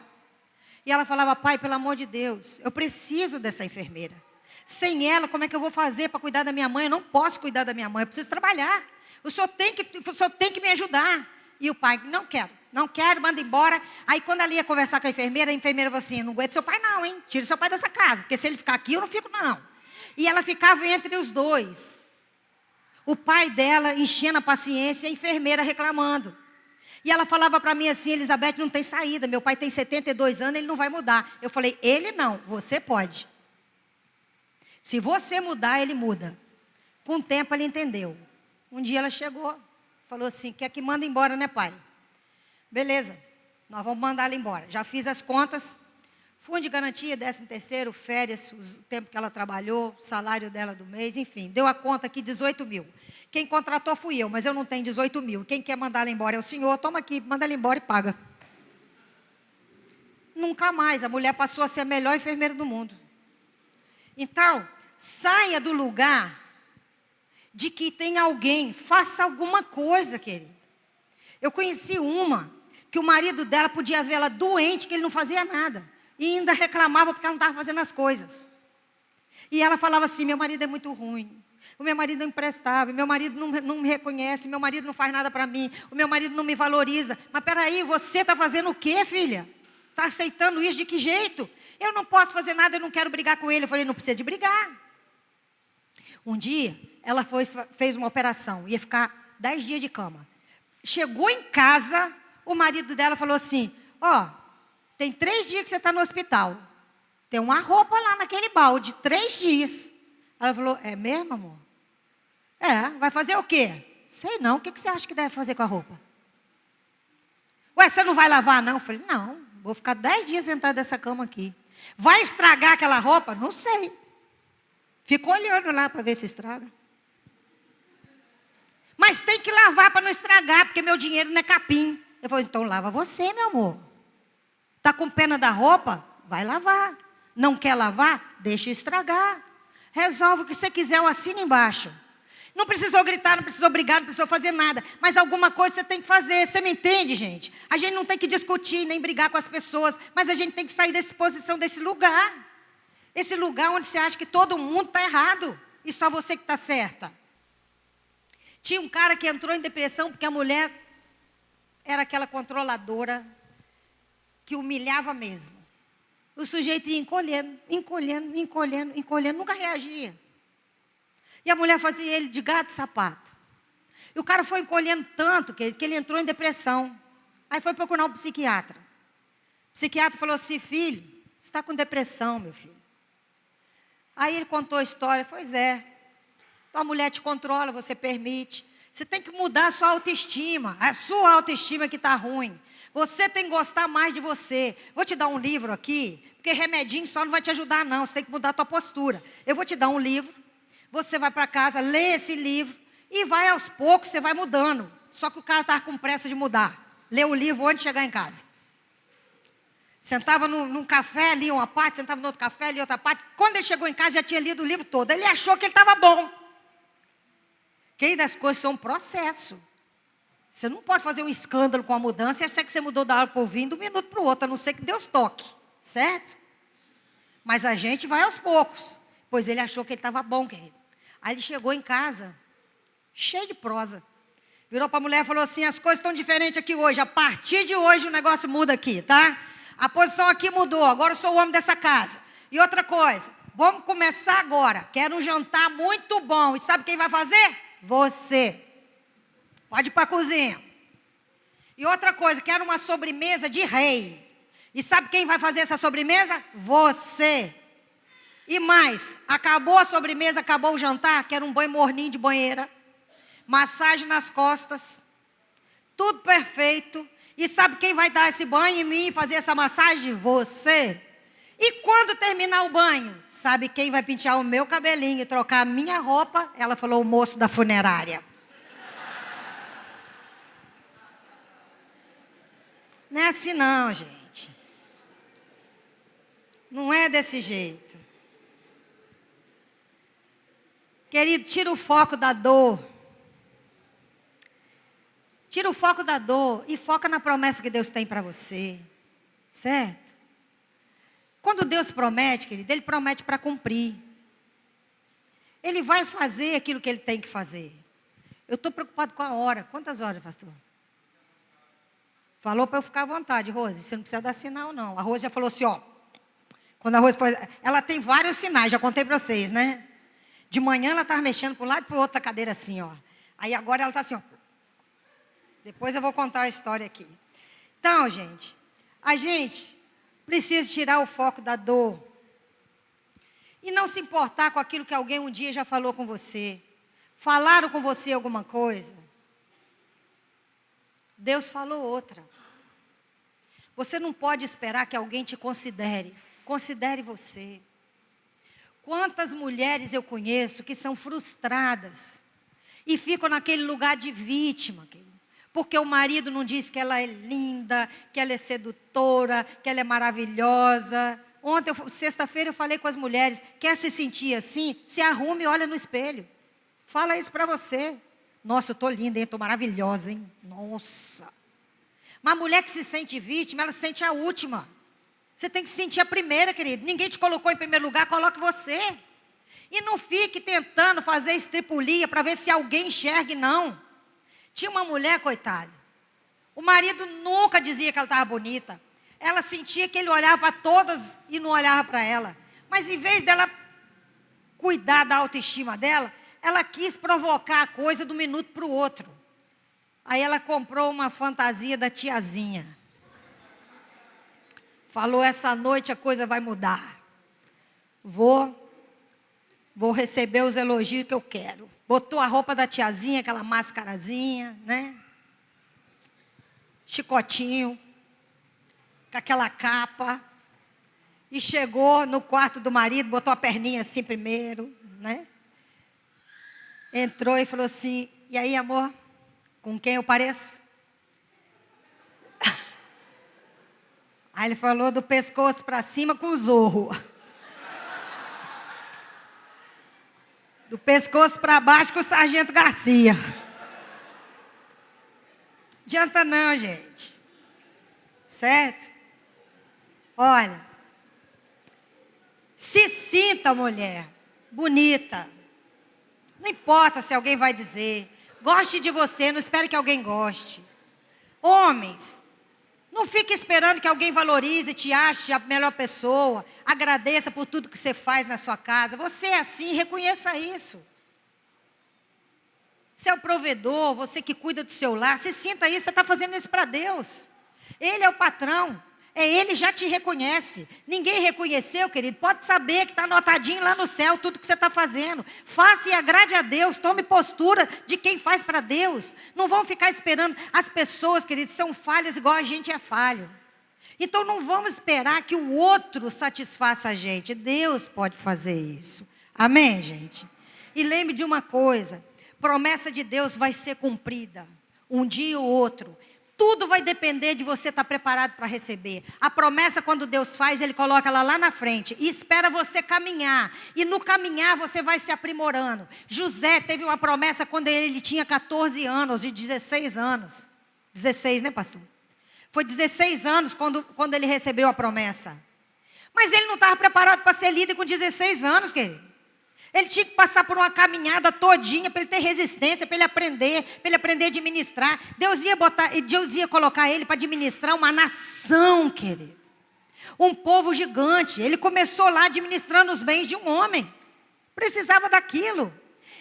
E ela falava, pai, pelo amor de Deus, eu preciso dessa enfermeira. Sem ela, como é que eu vou fazer para cuidar da minha mãe? Eu não posso cuidar da minha mãe, eu preciso trabalhar. O senhor tem que me ajudar. E o pai, não quero, manda embora. Aí quando ela ia conversar com a enfermeira falou assim, não aguento seu pai não, hein? Tira seu pai dessa casa, porque se ele ficar aqui, eu não fico não. E ela ficava entre os dois. O pai dela enchendo a paciência e a enfermeira reclamando. E ela falava para mim assim, Elizabeth, não tem saída, meu pai tem 72 anos, ele não vai mudar. Eu falei, ele não, você pode. Se você mudar, ele muda. Com o tempo ela entendeu. Um dia ela chegou, falou assim, quer que manda embora, né, pai? Beleza, nós vamos mandar ela embora. Já fiz as contas, fundo de garantia, 13º, férias, o tempo que ela trabalhou, o salário dela do mês, enfim, deu a conta aqui, 18 mil. Quem contratou fui eu, mas eu não tenho 18 mil. Quem quer mandar ela embora é o senhor, toma aqui, manda ela embora e paga. Nunca mais, a mulher passou a ser a melhor enfermeira do mundo. Então, saia do lugar de que tem alguém, faça alguma coisa, querido. Eu conheci uma, que o marido dela podia vê-la doente, que ele não fazia nada. E ainda reclamava porque ela não estava fazendo as coisas. E ela falava assim, meu marido é muito ruim. O meu marido é imprestável, meu marido não me reconhece, meu marido não faz nada para mim, o meu marido não me valoriza. Mas peraí, você está fazendo o quê, filha? Está aceitando isso de que jeito? Eu não posso fazer nada, eu não quero brigar com ele. Eu falei, não precisa de brigar. Um dia, ela fez uma operação, ia ficar 10 dias de cama. Chegou em casa, o marido dela falou assim, tem 3 dias que você está no hospital. Tem uma roupa lá naquele balde, 3 dias. Ela falou, é mesmo, amor? É, vai fazer o quê? Sei não, o que você acha que deve fazer com a roupa? Ué, você não vai lavar não? Eu falei, não, vou ficar 10 dias sentada nessa cama aqui. Vai estragar aquela roupa? Não sei. Fico olhando lá para ver se estraga. Mas tem que lavar para não estragar, porque meu dinheiro não é capim. Eu falei, então lava você, meu amor. Está com pena da roupa? Vai lavar. Não quer lavar? Deixa estragar. Resolve o que você quiser, eu assino embaixo. Não precisou gritar, não precisou brigar, não precisou fazer nada. Mas alguma coisa você tem que fazer. Você me entende, gente? A gente não tem que discutir, nem brigar com as pessoas. Mas a gente tem que sair dessa posição, desse lugar. Esse lugar onde você acha que todo mundo está errado. E só você que está certa. Tinha um cara que entrou em depressão porque a mulher era aquela controladora que humilhava mesmo. O sujeito ia encolhendo, nunca reagia. E a mulher fazia ele de gato e sapato. E o cara foi encolhendo tanto que ele entrou em depressão. Aí foi procurar um psiquiatra. O psiquiatra falou assim, filho, você está com depressão, meu filho. Aí ele contou a história, pois é. Então a mulher te controla, você permite. Você tem que mudar a sua autoestima. A sua autoestima que está ruim. Você tem que gostar mais de você. Vou te dar um livro aqui, porque remedinho só não vai te ajudar não. Você tem que mudar a tua postura. Eu vou te dar um livro. Você vai para casa, lê esse livro e vai aos poucos, você vai mudando. Só que o cara estava com pressa de mudar. Lê o livro antes de chegar em casa. Sentava num café, lia uma parte, sentava no outro café, lia outra parte. Quando ele chegou em casa, já tinha lido o livro todo. Ele achou que ele estava bom. Quem das coisas são um processo. Você não pode fazer um escândalo com a mudança e achar que você mudou da hora para o vinho de um minuto para o outro, a não ser que Deus toque. Certo? Mas a gente vai aos poucos. Pois ele achou que ele estava bom, querido. Aí ele chegou em casa, cheio de prosa. Virou para a mulher e falou assim, as coisas estão diferentes aqui hoje. A partir de hoje o negócio muda aqui, tá? A posição aqui mudou, agora eu sou o homem dessa casa. E outra coisa, vamos começar agora. Quero um jantar muito bom. E sabe quem vai fazer? Você. Pode ir para a cozinha. E outra coisa, quero uma sobremesa de rei. E sabe quem vai fazer essa sobremesa? Você. E mais, acabou a sobremesa, acabou o jantar, que era um banho morninho de banheira, massagem nas costas, tudo perfeito. E sabe quem vai dar esse banho em mim e fazer essa massagem? Você. E quando terminar o banho, sabe quem vai pentear o meu cabelinho e trocar a minha roupa? Ela falou, o moço da funerária. Não é assim não, gente. Não é desse jeito. Querido, tira o foco da dor. Tira o foco da dor e foca na promessa que Deus tem para você. Certo? Quando Deus promete, querido, Ele promete para cumprir. Ele vai fazer aquilo que Ele tem que fazer. Eu estou preocupado com a hora. Quantas horas, pastor? Falou para eu ficar à vontade, Rose. Você não precisa dar sinal, não. A Rose já falou assim, ó. Quando a Rose foi... Ela tem vários sinais, já contei para vocês, né? De manhã ela estava mexendo para um lado e para o outro da cadeira assim, ó. Aí agora ela está assim, ó. Depois eu vou contar a história aqui. Então, gente, a gente precisa tirar o foco da dor. E não se importar com aquilo que alguém um dia já falou com você. Falaram com você alguma coisa. Deus falou outra. Você não pode esperar que alguém te considere. Considere você. Quantas mulheres eu conheço que são frustradas e ficam naquele lugar de vítima, querido. Porque o marido não diz que ela é linda, que ela é sedutora, que ela é maravilhosa. Ontem, sexta-feira, eu falei com as mulheres, quer se sentir assim? Se arrume e olha no espelho. Fala isso para você. Nossa, eu estou linda, hein? Estou maravilhosa, hein? Nossa. Uma mulher que se sente vítima, ela se sente a última. Você tem que se sentir a primeira, querido. Ninguém te colocou em primeiro lugar, coloque você. E não fique tentando fazer estripulia para ver se alguém enxergue, não. Tinha uma mulher, coitada. O marido nunca dizia que ela estava bonita. Ela sentia que ele olhava para todas e não olhava para ela. Mas em vez dela cuidar da autoestima dela, ela quis provocar a coisa de um minuto para o outro. Aí ela comprou uma fantasia da tiazinha. Falou, essa noite a coisa vai mudar. Vou receber os elogios que eu quero. Botou a roupa da tiazinha, aquela mascarazinha, né? Chicotinho, com aquela capa. E chegou no quarto do marido, botou a perninha assim primeiro, né? Entrou e falou assim, e aí, amor, com quem eu pareço? Aí ele falou do pescoço para cima com o zorro. Do pescoço para baixo com o Sargento Garcia. Adianta não, gente. Certo? Olha. Se sinta, mulher, bonita. Não importa se alguém vai dizer. Goste de você, não espere que alguém goste. Homens, não fique esperando que alguém valorize, te ache a melhor pessoa. Agradeça por tudo que você faz na sua casa. Você é assim, reconheça isso. Você é o provedor, você que cuida do seu lar. Se sinta isso, você está fazendo isso para Deus. Ele é o patrão. Ele já te reconhece. Ninguém reconheceu, querido. Pode saber que está anotadinho lá no céu tudo que você está fazendo. Faça e agrade a Deus. Tome postura de quem faz para Deus. Não vão ficar esperando. As pessoas, queridos, são falhas igual a gente é falho. Então não vamos esperar que o outro satisfaça a gente. Deus pode fazer isso. Amém, gente? E lembre de uma coisa. Promessa de Deus vai ser cumprida. Um dia ou outro. Tudo vai depender de você estar preparado para receber. A promessa, quando Deus faz, Ele coloca ela lá na frente. E espera você caminhar. E no caminhar você vai se aprimorando. José teve uma promessa quando ele tinha 14 anos, de 16 anos. 16, né, pastor? Foi 16 anos quando ele recebeu a promessa. Mas ele não estava preparado para ser líder com 16 anos, querido. Ele tinha que passar por uma caminhada todinha para ele ter resistência, para ele aprender a administrar. Deus ia colocar ele para administrar uma nação, querido. Um povo gigante. Ele começou lá administrando os bens de um homem. Precisava daquilo.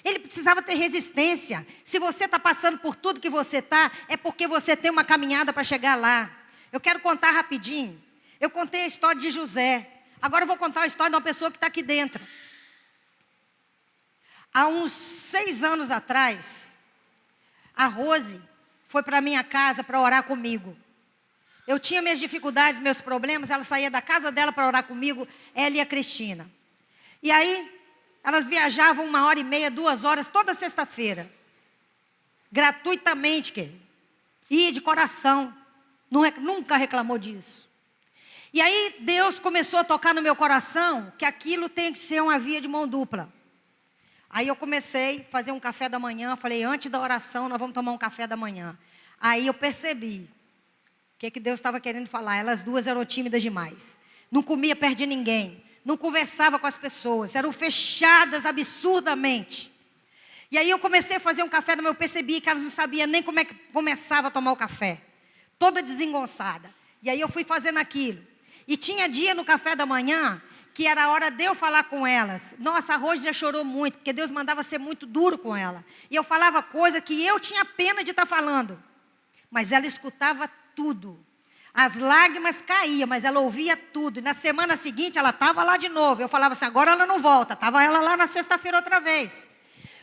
Ele precisava ter resistência. Se você está passando por tudo que você está, é porque você tem uma caminhada para chegar lá. Eu quero contar rapidinho. Eu contei a história de José. Agora eu vou contar a história de uma pessoa que está aqui dentro. Há uns 6 anos atrás, a Rose foi para minha casa para orar comigo. Eu tinha minhas dificuldades, meus problemas, ela saía da casa dela para orar comigo, ela e a Cristina. E aí, elas viajavam 1h30, 2 horas, toda sexta-feira. Gratuitamente, querido. E de coração. Nunca reclamou disso. E aí, Deus começou a tocar no meu coração que aquilo tem que ser uma via de mão dupla. Aí eu comecei a fazer um café da manhã, falei, antes da oração, nós vamos tomar um café da manhã. Aí eu percebi o que Deus estava querendo falar. Elas duas eram tímidas demais. Não comia perto de ninguém. Não conversava com as pessoas. Eram fechadas absurdamente. E aí eu comecei a fazer um café, eu percebi que elas não sabiam nem como é que começava a tomar o café. Toda desengonçada. E aí eu fui fazendo aquilo. E tinha dia no café da manhã que era a hora de eu falar com elas. Nossa, a Rose já chorou muito, porque Deus mandava ser muito duro com ela. E eu falava coisa que eu tinha pena de estar falando. Mas ela escutava tudo. As lágrimas caíam, mas ela ouvia tudo. E na semana seguinte ela estava lá de novo. Eu falava assim, agora ela não volta. Estava ela lá na sexta-feira outra vez.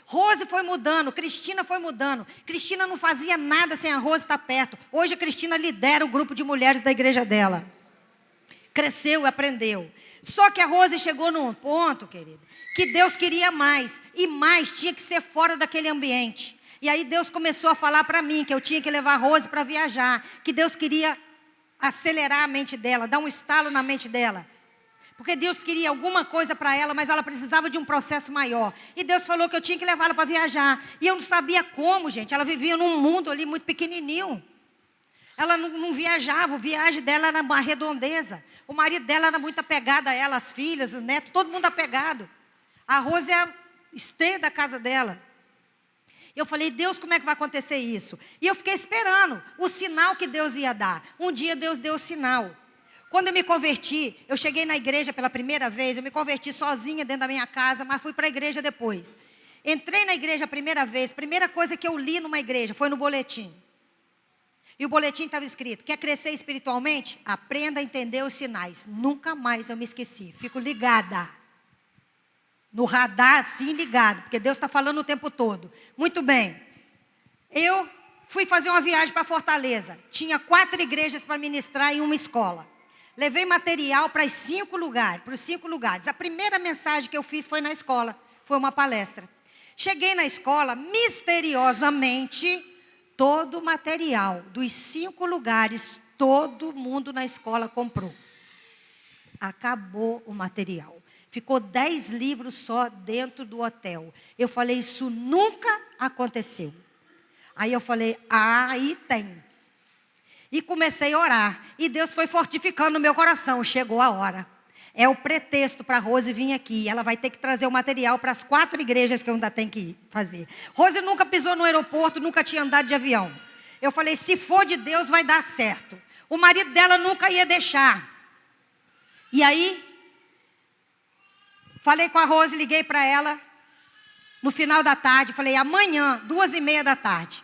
Rose foi mudando, Cristina foi mudando. Cristina não fazia nada sem a Rose estar perto. Hoje a Cristina lidera o grupo de mulheres da igreja dela. Cresceu e aprendeu. Só que a Rose chegou num ponto, querida, que Deus queria mais. E mais tinha que ser fora daquele ambiente. E aí Deus começou a falar para mim que eu tinha que levar a Rose para viajar. Que Deus queria acelerar a mente dela, dar um estalo na mente dela. Porque Deus queria alguma coisa para ela, mas ela precisava de um processo maior. E Deus falou que eu tinha que levá-la para viajar. E eu não sabia como, gente. Ela vivia num mundo ali muito pequenininho. Ela não viajava, a viagem dela era uma redondeza. O marido dela era muito apegado a ela, as filhas, os netos, todo mundo apegado. A Rose é a esteia da casa dela. Eu falei, Deus, como é que vai acontecer isso? E eu fiquei esperando o sinal que Deus ia dar. Um dia Deus deu o sinal. Quando eu me converti, eu cheguei na igreja pela primeira vez, eu me converti sozinha dentro da minha casa, mas fui para a igreja depois. Entrei na igreja a primeira vez, primeira coisa que eu li numa igreja foi no boletim. E o boletim estava escrito, quer crescer espiritualmente? Aprenda a entender os sinais. Nunca mais eu me esqueci, fico ligada. No radar assim ligado, porque Deus está falando o tempo todo. Muito bem, eu fui fazer uma viagem para Fortaleza. Tinha 4 igrejas para ministrar em uma escola. Levei material para os 5 lugares. A primeira mensagem que eu fiz foi na escola, foi uma palestra. Cheguei na escola, misteriosamente, todo o material dos 5 lugares, todo mundo na escola comprou. Acabou o material. Ficou 10 livros só dentro do hotel. Eu falei, isso nunca aconteceu. Aí eu falei, aí tem. E comecei a orar. E Deus foi fortificando no meu coração. Chegou a hora. É o pretexto para a Rose vir aqui. Ela vai ter que trazer o material para as 4 igrejas que eu ainda tenho que fazer. Rose nunca pisou no aeroporto, nunca tinha andado de avião. Eu falei, se for de Deus, vai dar certo. O marido dela nunca ia deixar. E aí, falei com a Rose, liguei para ela. No final da tarde, falei, amanhã, 2h30 da tarde.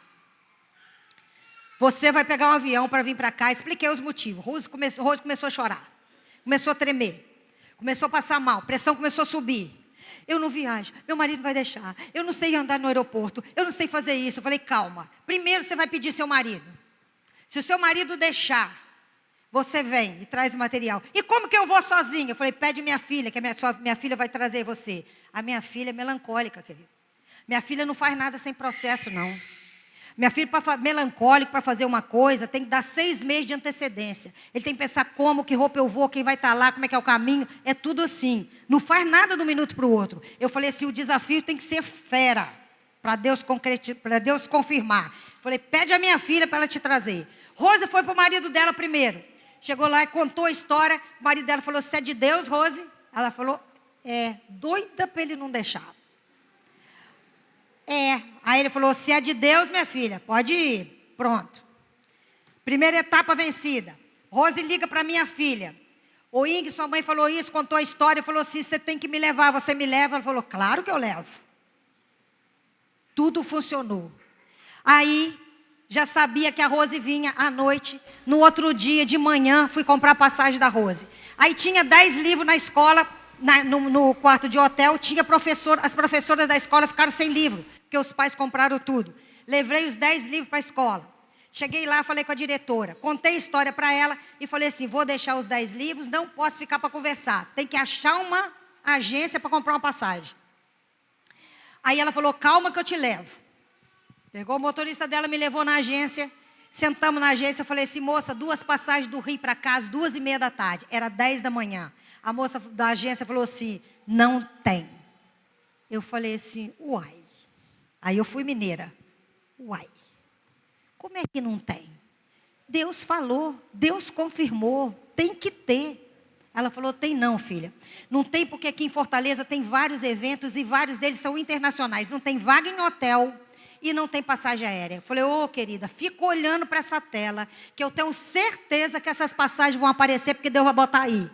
Você vai pegar um avião para vir para cá. Expliquei os motivos. Rose começou a chorar. Começou a tremer. Começou a passar mal. Pressão começou a subir. Eu não viajo. Meu marido não vai deixar. Eu não sei andar no aeroporto. Eu não sei fazer isso. Eu falei, calma. Primeiro você vai pedir seu marido. Se o seu marido deixar, você vem e traz o material. E como que eu vou sozinha? Eu falei, pede minha filha, que minha filha vai trazer você. A minha filha é melancólica, querido. Minha filha não faz nada sem processo, não. Minha filha, melancólico, para fazer uma coisa, tem que dar 6 meses de antecedência. Ele tem que pensar como, que roupa eu vou, quem vai estar lá, como é que é o caminho. É tudo assim. Não faz nada de um minuto para o outro. Eu falei assim, o desafio tem que ser fera, para Deus confirmar. Eu falei, pede a minha filha para ela te trazer. Rose foi para o marido dela primeiro. Chegou lá e contou a história. O marido dela falou, você é de Deus, Rose? Ela falou, doida para ele não deixar. Aí ele falou, se é de Deus, minha filha, pode ir. Pronto. Primeira etapa vencida. Rose liga para minha filha. O Ing, sua mãe falou isso, contou a história, falou assim, você tem que me levar, você me leva? Ela falou, claro que eu levo. Tudo funcionou. Aí, já sabia que a Rose vinha à noite. No outro dia, de manhã, fui comprar a passagem da Rose. Aí tinha 10 livros na escola, no quarto de hotel. Tinha as professoras da escola ficaram sem livro, porque os pais compraram tudo. Levei os 10 livros para a escola. Cheguei lá, falei com a diretora, contei a história para ela e falei assim, vou deixar os 10 livros, não posso ficar para conversar. Tem que achar uma agência para comprar uma passagem. Aí ela falou, calma que eu te levo. Pegou o motorista dela, me levou na agência. Sentamos na agência, eu falei assim, moça, 2 passagens do Rio para casa, 2h30 da tarde. Era 10 da manhã. A moça da agência falou assim, não tem. Eu falei assim, uai. Aí eu fui mineira. Uai. Como é que não tem? Deus falou, Deus confirmou, tem que ter. Ela falou, tem não, filha. Não tem porque aqui em Fortaleza tem vários eventos e vários deles são internacionais. Não tem vaga em hotel e não tem passagem aérea. Eu falei, ô querida, fica olhando para essa tela, que eu tenho certeza que essas passagens vão aparecer porque Deus vai botar aí.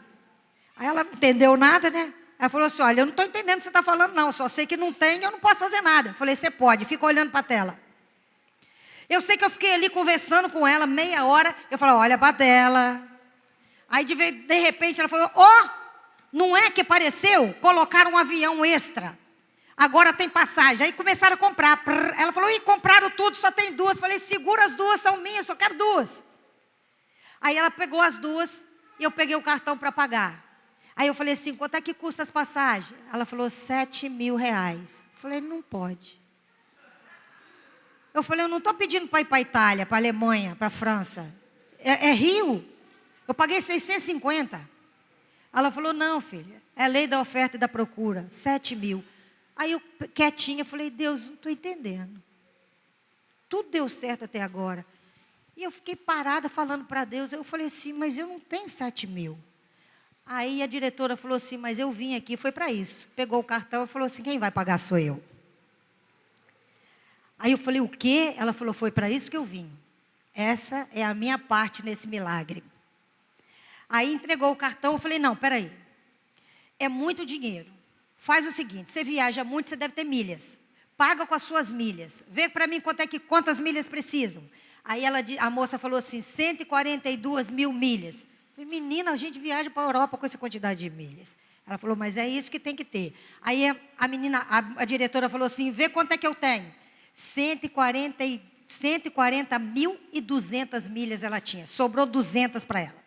Aí ela não entendeu nada, né? Ela falou assim, olha, eu não estou entendendo o que você está falando não, só sei que não tem e eu não posso fazer nada. Eu falei, você pode, fica olhando para a tela. Eu sei que eu fiquei ali conversando com ela meia hora, eu falei, olha para a tela. Aí de repente ela falou, não é que apareceu? Colocaram um avião extra. Agora tem passagem. Aí começaram a comprar. Ela falou, e compraram tudo, só tem 2. Falei, segura as 2, são minhas, só quero 2. Aí ela pegou as 2 e eu peguei o cartão para pagar. Aí eu falei assim, quanto é que custa as passagens? Ela falou, R$7.000. Eu falei, não pode. Eu falei, eu não estou pedindo para ir para a Itália, para a Alemanha, para a França. É Rio. Eu paguei 650. Ela falou, não, filha, é a lei da oferta e da procura, 7.000. Aí eu, quietinha, falei, Deus, não estou entendendo. Tudo deu certo até agora. E eu fiquei parada falando para Deus. Eu falei assim, mas eu não tenho 7.000. Aí a diretora falou assim, mas eu vim aqui, foi para isso. Pegou o cartão e falou assim, quem vai pagar sou eu. Aí eu falei, o quê? Ela falou, foi para isso que eu vim. Essa é a minha parte nesse milagre. Aí entregou o cartão, eu falei, não, peraí. É muito dinheiro. Faz o seguinte, você viaja muito, você deve ter milhas. Paga com as suas milhas. Vê para mim quantas milhas precisam. Aí a moça falou assim, 142.000 milhas. Eu falei, menina, a gente viaja para a Europa com essa quantidade de milhas. Ela falou, mas é isso que tem que ter. Aí a diretora falou assim, vê quanto é que eu tenho. 140.200 milhas ela tinha. Sobrou 200 para ela.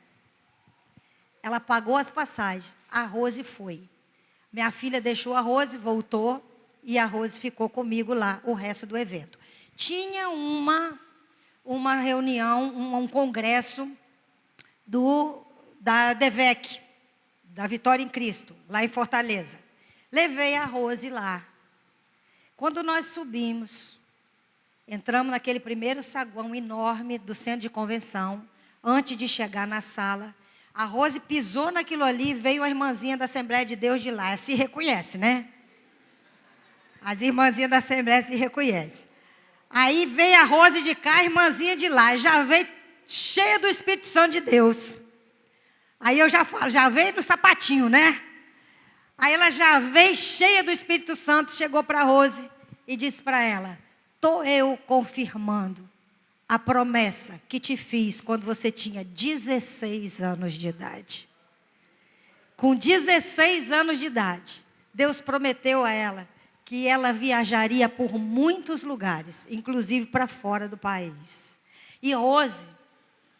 Ela pagou as passagens. A Rose foi. Minha filha deixou a Rose, voltou. E a Rose ficou comigo lá o resto do evento. Tinha uma reunião, um congresso da DEVEC, da Vitória em Cristo, lá em Fortaleza. Levei a Rose lá. Quando nós subimos, entramos naquele primeiro saguão enorme do centro de convenção, antes de chegar na sala, a Rose pisou naquilo ali, veio a irmãzinha da Assembleia de Deus de lá. Se reconhece, né? As irmãzinhas da Assembleia se reconhecem. Aí veio a Rose de cá, a irmãzinha de lá, já veio cheia do Espírito Santo de Deus. Aí eu já falo, já veio no sapatinho, né? Aí ela já veio cheia do Espírito Santo, chegou para a Rose e disse para ela, estou eu confirmando a promessa que te fiz quando você tinha 16 anos de idade. Com 16 anos de idade, Deus prometeu a ela que ela viajaria por muitos lugares, inclusive para fora do país. E Rose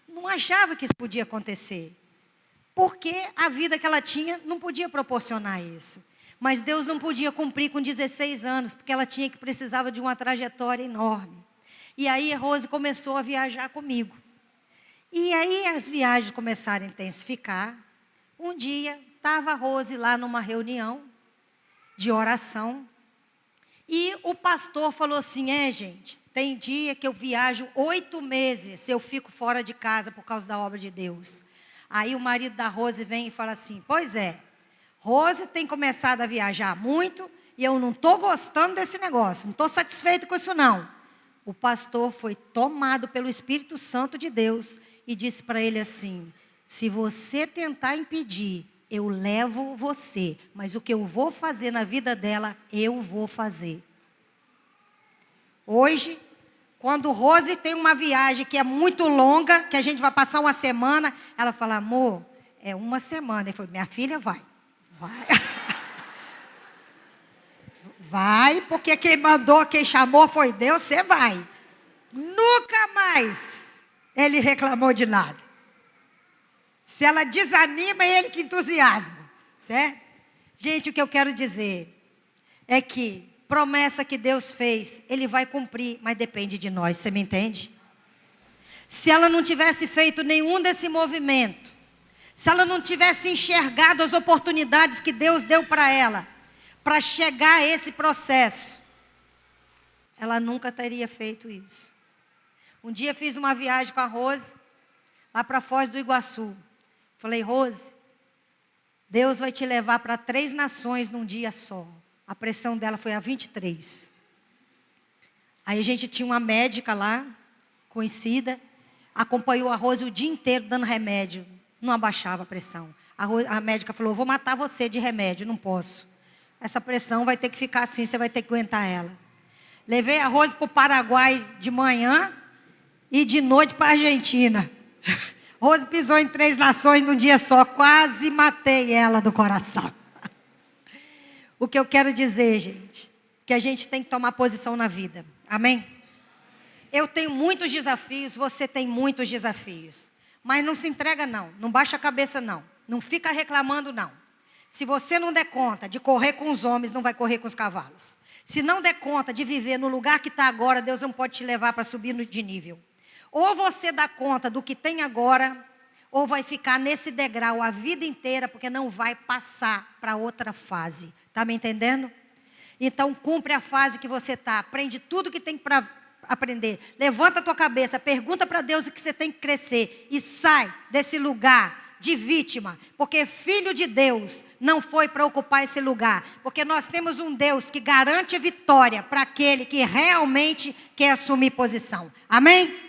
não achava que isso podia acontecer, porque a vida que ela tinha não podia proporcionar isso. Mas Deus não podia cumprir com 16 anos, porque ela precisava de uma trajetória enorme. E aí a Rose começou a viajar comigo. E aí as viagens começaram a intensificar. Um dia, estava a Rose lá numa reunião de oração. E o pastor falou assim, gente, tem dia que eu viajo 8 meses, eu fico fora de casa por causa da obra de Deus. Aí o marido da Rose vem e fala assim, pois é, Rose tem começado a viajar muito e eu não estou gostando desse negócio, não estou satisfeito com isso não. O pastor foi tomado pelo Espírito Santo de Deus e disse para ele assim, se você tentar impedir, eu levo você, mas o que eu vou fazer na vida dela, eu vou fazer. Hoje, Quando Rose tem uma viagem que é muito longa, que a gente vai passar uma semana, ela fala, amor, é uma semana. Ele falou, minha filha, vai. Vai, porque quem mandou, quem chamou foi Deus, você vai. Nunca mais ele reclamou de nada. Se ela desanima, é ele que entusiasma, certo? Gente, o que eu quero dizer é que promessa que Deus fez, Ele vai cumprir, mas depende de nós, você me entende? Se ela não tivesse feito nenhum desse movimento, se ela não tivesse enxergado as oportunidades que Deus deu para ela, para chegar a esse processo, ela nunca teria feito isso. Um dia fiz uma viagem com a Rose, lá para Foz do Iguaçu. Falei, Rose, Deus vai te levar para 3 nações num dia só. A pressão dela foi a 23. Aí a gente tinha uma médica lá, conhecida, acompanhou a Rose o dia inteiro dando remédio. Não abaixava a pressão. A médica falou, vou matar você de remédio, não posso. Essa pressão vai ter que ficar assim, você vai ter que aguentar ela. Levei a Rose para o Paraguai de manhã e de noite para a Argentina. Rose pisou em 3 nações num dia só, quase matei ela do coração. O que eu quero dizer, gente, que a gente tem que tomar posição na vida, amém? Eu tenho muitos desafios, você tem muitos desafios, mas não se entrega não, não baixa a cabeça não, não fica reclamando não. Se você não der conta de correr com os homens, não vai correr com os cavalos. Se não der conta de viver no lugar que está agora, Deus não pode te levar para subir de nível. Ou você dá conta do que tem agora, ou vai ficar nesse degrau a vida inteira, porque não vai passar para outra fase. Está me entendendo? Então, cumpre a fase que você está. Aprende tudo que tem para aprender. Levanta a tua cabeça, pergunta para Deus o que você tem que crescer. E sai desse lugar de vítima. Porque filho de Deus não foi para ocupar esse lugar. Porque nós temos um Deus que garante vitória para aquele que realmente quer assumir posição. Amém?